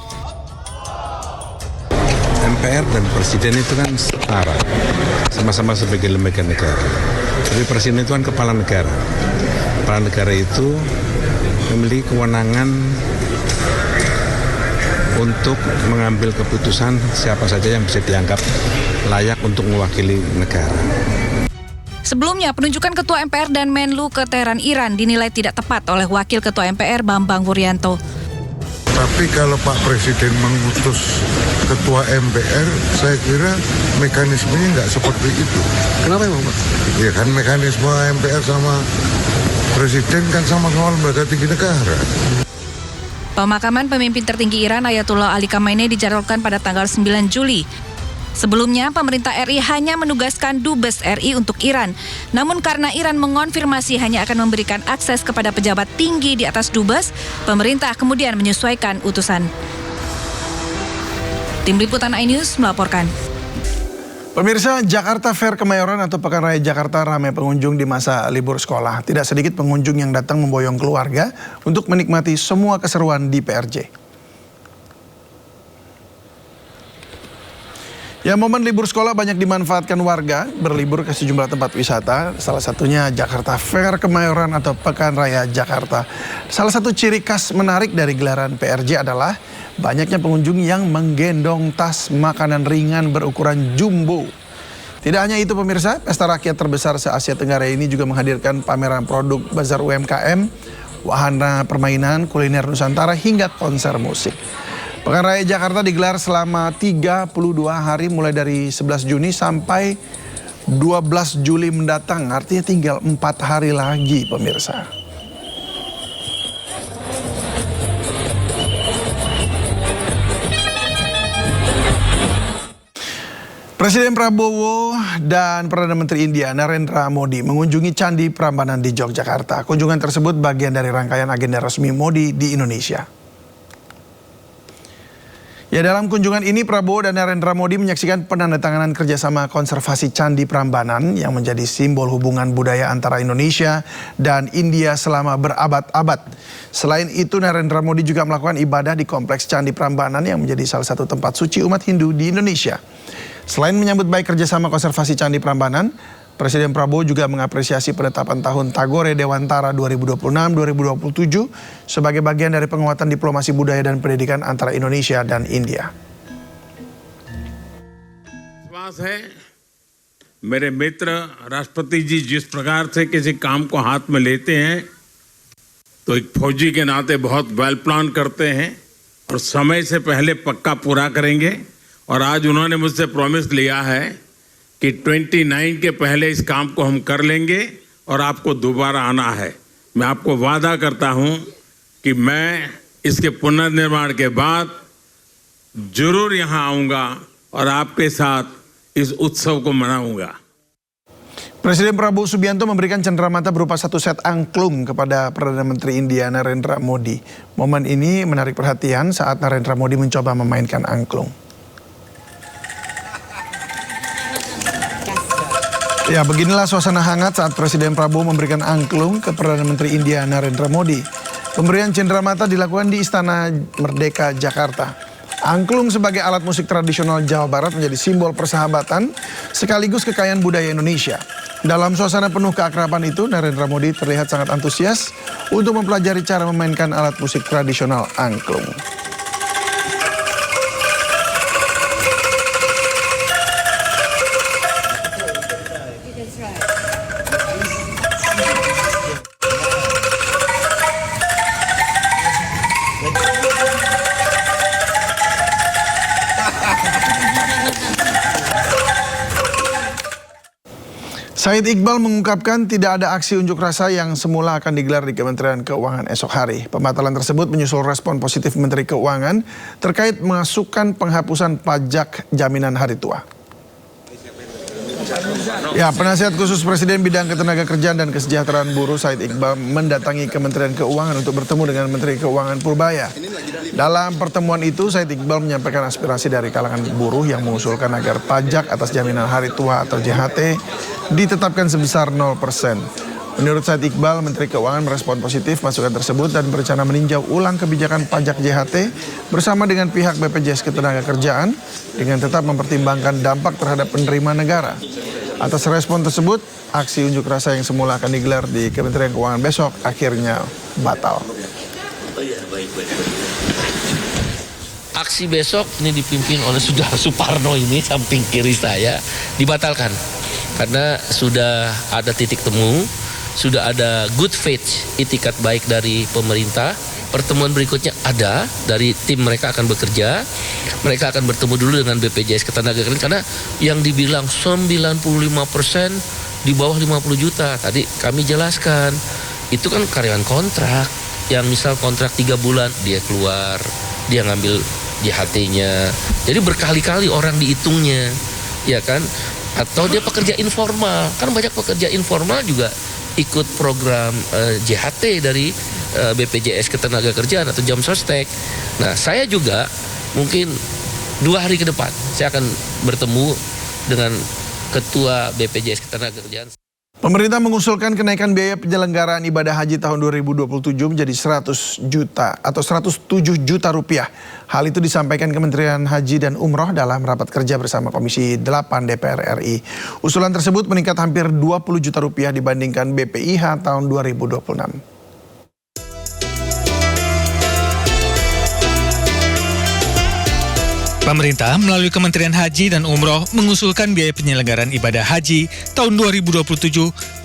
Speaker 19: MPR dan Presiden itu kan setara, sama-sama sebagai lembaga negara. Tapi Presiden itu kan kepala negara. Kepala negara itu memiliki kewenangan untuk mengambil keputusan siapa saja yang bisa dianggap layak untuk mewakili negara.
Speaker 2: Sebelumnya, penunjukan Ketua MPR dan Menlu ke Teheran, Iran dinilai tidak tepat oleh Wakil Ketua MPR Bambang Wuryanto.
Speaker 1: Tapi kalau Pak Presiden mengutus Ketua MPR, saya kira mekanismenya nggak seperti itu.
Speaker 4: Kenapa emang Pak?
Speaker 1: Ya kan mekanisme MPR sama Presiden kan sama-sama lembaga tinggi negara.
Speaker 2: Pemakaman pemimpin tertinggi Iran Ayatullah Ali Khamenei dijadwalkan pada tanggal 9 Juli. Sebelumnya, pemerintah RI hanya menugaskan Dubes RI untuk Iran. Namun karena Iran mengonfirmasi hanya akan memberikan akses kepada pejabat tinggi di atas Dubes, pemerintah kemudian menyesuaikan utusan. Tim Liputan iNews melaporkan.
Speaker 5: Pemirsa, Jakarta Fair Kemayoran atau Pekan Raya Jakarta ramai pengunjung di masa libur sekolah. Tidak sedikit pengunjung yang datang memboyong keluarga untuk menikmati semua keseruan di PRJ. Ya, momen libur sekolah banyak dimanfaatkan warga berlibur ke sejumlah tempat wisata. Salah satunya Jakarta Fair Kemayoran atau Pekan Raya Jakarta. Salah satu ciri khas menarik dari gelaran PRJ adalah banyaknya pengunjung yang menggendong tas makanan ringan berukuran jumbo. Tidak hanya itu pemirsa, pesta rakyat terbesar se-Asia Tenggara ini juga menghadirkan pameran produk bazar UMKM, wahana permainan, kuliner Nusantara hingga konser musik. Pekan Raya Jakarta digelar selama 32 hari mulai dari 11 Juni sampai 12 Juli mendatang. Artinya tinggal 4 hari lagi pemirsa. Presiden Prabowo dan Perdana Menteri India Narendra Modi mengunjungi Candi Prambanan di Yogyakarta. Kunjungan tersebut bagian dari rangkaian agenda resmi Modi di Indonesia. Ya, dalam kunjungan ini Prabowo dan Narendra Modi menyaksikan penandatanganan kerjasama konservasi Candi Prambanan yang menjadi simbol hubungan budaya antara Indonesia dan India selama berabad-abad. Selain itu, Narendra Modi juga melakukan ibadah di Kompleks Candi Prambanan yang menjadi salah satu tempat suci umat Hindu di Indonesia. Selain menyambut baik kerjasama konservasi Candi Prambanan, Presiden Prabowo juga mengapresiasi penetapan tahun Tagore Dewantara 2026-2027 sebagai bagian dari penguatan diplomasi budaya dan pendidikan antara Indonesia dan India.
Speaker 21: विश्वास है मेरे मित्र राष्ट्रपति जी जिस प्रकार से किसी काम को हाथ में लेते हैं तो एक फौजी के नाते बहुत वेल प्लान करते हैं और समय से पहले पक्का पूरा करेंगे। और आज उन्होंने मुझसे प्रॉमिस लिया है कि 29 के पहले इस काम को हम कर लेंगे और आपको दोबारा आना है। मैं आपको वादा करता हूं कि मैं इसके पुनर्निर्माण के बाद जरूर यहां आऊंगा और आपके साथ इस उत्सव को मनाऊंगा।
Speaker 5: Presiden Prabowo Subianto memberikan cenderamata berupa satu set angklung kepada Perdana Menteri India Narendra Modi. Momen ini menarik perhatian saat Narendra Modi mencoba memainkan angklung. Ya, beginilah suasana hangat saat Presiden Prabowo memberikan angklung ke Perdana Menteri India Narendra Modi. Pemberian cenderamata dilakukan di Istana Merdeka, Jakarta. Angklung sebagai alat musik tradisional Jawa Barat menjadi simbol persahabatan sekaligus kekayaan budaya Indonesia. Dalam suasana penuh keakraban itu, Narendra Modi terlihat sangat antusias untuk mempelajari cara memainkan alat musik tradisional angklung. Said Iqbal mengungkapkan tidak ada aksi unjuk rasa yang semula akan digelar di Kementerian Keuangan esok hari. Pembatalan tersebut menyusul respon positif Menteri Keuangan terkait mengasuhkan penghapusan pajak jaminan hari tua. Ya, penasihat khusus Presiden bidang ketenagakerjaan dan kesejahteraan buruh Said Iqbal mendatangi Kementerian Keuangan untuk bertemu dengan Menteri Keuangan Purbaya. Dalam pertemuan itu, Said Iqbal menyampaikan aspirasi dari kalangan buruh yang mengusulkan agar pajak atas jaminan hari tua atau JHT ditetapkan sebesar 0%. Menurut Said Iqbal, Menteri Keuangan merespon positif masukan tersebut dan berencana meninjau ulang kebijakan pajak JHT bersama dengan pihak BPJS Ketenagakerjaan dengan tetap mempertimbangkan dampak terhadap penerima negara. Atas respon tersebut, aksi unjuk rasa yang semula akan digelar di Kementerian Keuangan besok akhirnya batal.
Speaker 22: Aksi besok ini dipimpin oleh Saudara Suparno ini samping kiri saya dibatalkan karena sudah ada titik temu, sudah ada good faith, itikat baik dari pemerintah pertemuan berikutnya ada dari tim mereka akan bekerja. Mereka akan bertemu dulu dengan BPJS Ketenagakerjaan karena yang dibilang 95% di bawah 50 juta. Tadi kami jelaskan, itu kan karyawan kontrak yang misal kontrak 3 bulan dia keluar, dia ngambil JHT-nya. Jadi berkali-kali orang dihitungnya, ya kan? Atau dia pekerja informal, kan banyak pekerja informal juga ikut program JHT dari BPJS Ketenagakerjaan atau jam sostek. Nah, saya juga mungkin 2 hari ke depan saya akan bertemu dengan Ketua BPJS Ketenagakerjaan.
Speaker 5: Pemerintah mengusulkan kenaikan biaya penyelenggaraan ibadah haji tahun 2027 menjadi 100 juta atau 107 juta rupiah. Hal itu disampaikan Kementerian Haji dan Umroh dalam rapat kerja bersama Komisi 8 DPR RI. Usulan tersebut meningkat hampir 20 juta rupiah dibandingkan BPIH tahun 2026.
Speaker 3: Pemerintah melalui Kementerian Haji dan Umroh mengusulkan biaya penyelenggaraan ibadah haji tahun 2027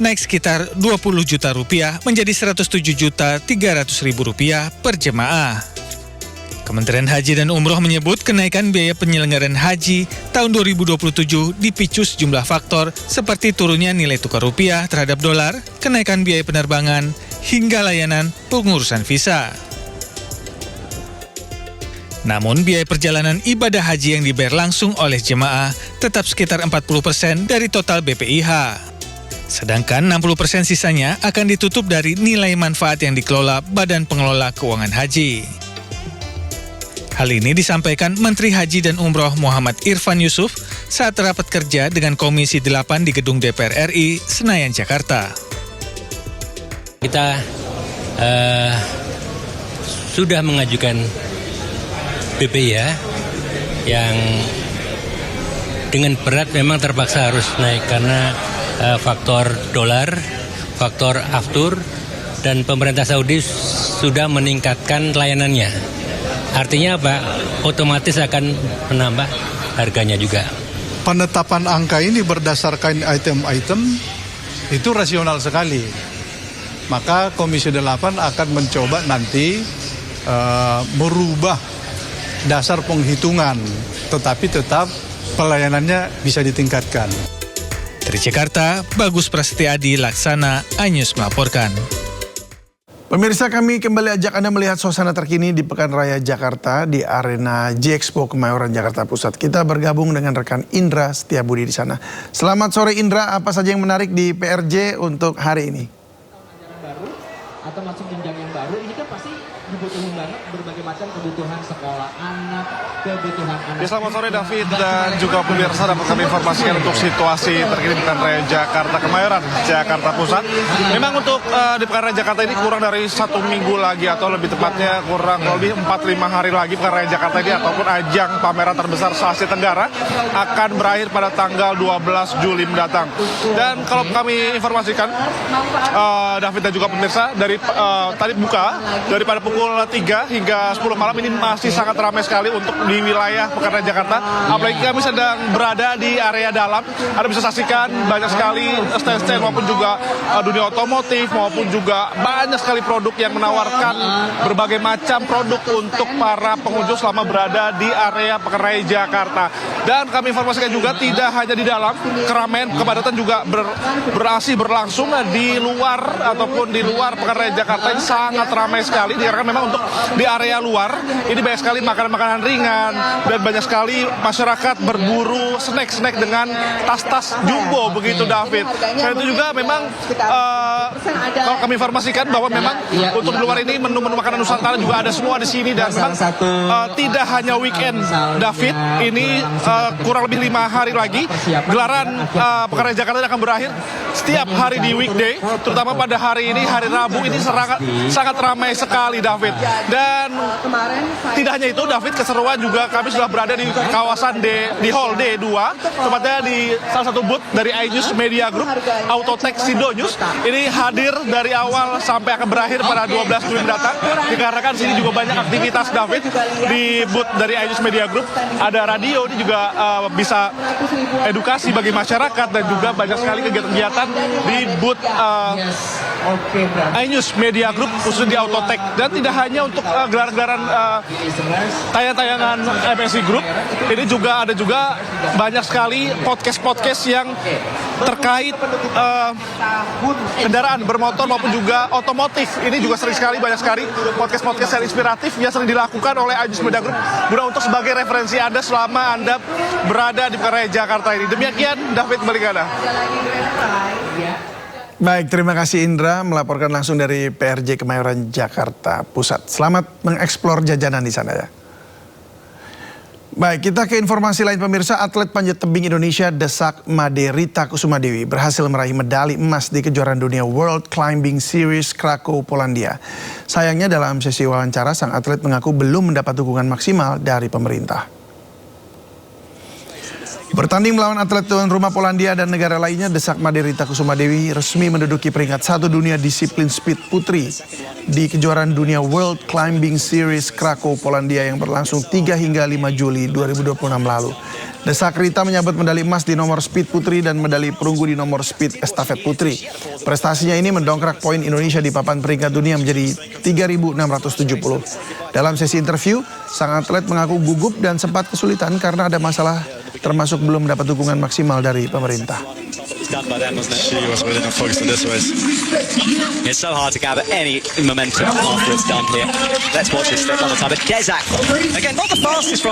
Speaker 3: naik sekitar 20 juta rupiah menjadi 107 juta 300 ribu rupiah per jemaah. Kementerian Haji dan Umroh menyebut kenaikan biaya penyelenggaraan haji tahun 2027 dipicu sejumlah faktor seperti turunnya nilai tukar rupiah terhadap dolar, kenaikan biaya penerbangan, hingga layanan pengurusan visa. Namun biaya perjalanan ibadah haji yang dibayar langsung oleh jemaah tetap sekitar 40% dari total BPIH. Sedangkan 60% sisanya akan ditutup dari nilai manfaat yang dikelola Badan Pengelola Keuangan Haji. Hal ini disampaikan Menteri Haji dan Umroh Muhammad Irfan Yusuf saat rapat kerja dengan Komisi 8 di Gedung DPR RI, Senayan, Jakarta.
Speaker 4: Kita sudah mengajukan BPIH yang dengan berat memang terpaksa harus naik karena faktor dolar, faktor aftur, dan pemerintah Saudi sudah meningkatkan layanannya. Artinya apa? Otomatis akan menambah harganya juga.
Speaker 23: Penetapan angka ini berdasarkan item-item itu rasional sekali. Maka Komisi 8 akan mencoba nanti merubah dasar penghitungan, tetapi tetap pelayanannya bisa ditingkatkan.
Speaker 3: Dari Jakarta, Bagus Prasetyadi Laksana, iNews melaporkan.
Speaker 5: Pemirsa, kami kembali ajak Anda melihat suasana terkini di Pekan Raya Jakarta di Arena J-Expo Kemayoran, Jakarta Pusat. Kita bergabung dengan rekan Indra Setiabudi di sana. Selamat sore Indra, apa saja yang menarik di PRJ untuk hari ini?
Speaker 24: Baru atau masuk jenjang yang baru, ini kan pasti dibutuhkan banget berbagai macam kebutuhan sekolah anak, kebutuhan anak.
Speaker 25: Ya, selamat sore David dan juga pemirsa, dapat kami informasikan untuk situasi terkini Pekan Raya Jakarta Kemayoran, Jakarta Pusat. Memang untuk di Pekan Raya Jakarta ini kurang dari 1 minggu lagi atau lebih tepatnya kurang lebih 4-5 hari lagi Pekan Raya Jakarta ini ataupun ajang pameran terbesar se-Asia Tenggara akan berakhir pada tanggal 12 Juli mendatang. Dan kalau kami informasikan David dan juga pemirsa, dari tadi buka daripada pukul 3 hingga 10 malam ini masih sangat ramai sekali untuk di wilayah Pekan Raya Jakarta. Apalagi kami sedang berada di area dalam. Anda bisa saksikan banyak sekali stand-stand maupun juga dunia otomotif maupun juga banyak sekali produk yang menawarkan berbagai macam produk untuk para pengunjung selama berada di area Pekan Raya Jakarta. Dan kami informasikan juga tidak hanya di dalam, keramaian kepadatan juga berlangsung di luar ataupun di luar Pekan Raya Jakarta ini sangat ramai sekali. Dikarenakan memang untuk di area luar ini banyak sekali makanan-makanan ringan dan banyak sekali masyarakat berburu snack-snack dengan tas-tas jumbo begitu David. Selain itu juga memang kalau kami informasikan bahwa memang untuk di luar ini menu-menu makanan Nusantara juga ada semua di sini dan memang tidak hanya weekend David, ini kurang lebih 5 hari lagi gelaran Pekan Raya Jakarta akan berakhir setiap hari di weekday, terutama pada hari ini hari Rabu ini sangat ramai sekali David. Dan tidak hanya itu David, keseruan juga kami sudah berada di kawasan di Hall D2, tepatnya di salah satu booth dari iNews Media Group, Autotech Sido News. Ini hadir dari awal sampai akan berakhir pada 12 Juli mendatang. Dikarenakan sini juga banyak aktivitas David di booth dari iNews Media Group. Ada radio, ini juga bisa edukasi bagi masyarakat dan juga banyak sekali kegiatan-kegiatan kesempatan di booth iNews Media Group khususnya di Autotech, dan tidak hanya untuk gelar-gelaran tayang-tayangan MSI Group, ini juga ada banyak sekali podcast yang terkait kendaraan bermotor maupun juga otomotif. Ini juga sering sekali, banyak sekali podcast yang inspiratif yang sering dilakukan oleh iNews Media Group guna untuk sebagai referensi Anda selama Anda berada di Pekan Raya Jakarta ini. Demikian, David, kembali ke Anda.
Speaker 5: Baik, terima kasih Indra melaporkan langsung dari PRJ Kemayoran Jakarta Pusat. Selamat mengeksplor jajanan di sana ya. Baik, kita ke informasi lain pemirsa. Atlet panjat tebing Indonesia Desak Made Rita Kusumadewi berhasil meraih medali emas di kejuaraan dunia World Climbing Series Krakow, Polandia. Sayangnya dalam sesi wawancara sang atlet mengaku belum mendapat dukungan maksimal dari pemerintah. Bertanding melawan atlet tuan rumah Polandia dan negara lainnya, Desak Made Rita Kusumadewi resmi menduduki peringkat 1 dunia disiplin speed putri di kejuaraan dunia World Climbing Series Krakow, Polandia yang berlangsung 3 hingga 5 Juli 2026 lalu. Desak Rita menyabet medali emas di nomor speed putri dan medali perunggu di nomor speed estafet putri. Prestasinya ini mendongkrak poin Indonesia di papan peringkat dunia menjadi 3.670. Dalam sesi interview, sang atlet mengaku gugup dan sempat kesulitan karena ada masalah termasuk belum mendapat dukungan maksimal dari pemerintah.
Speaker 7: Done by them, wasn't it? She was really focused on this race. It's so hard to gather any momentum after it's done here. Let's watch this step on the time. But Desak, again, not the fastest from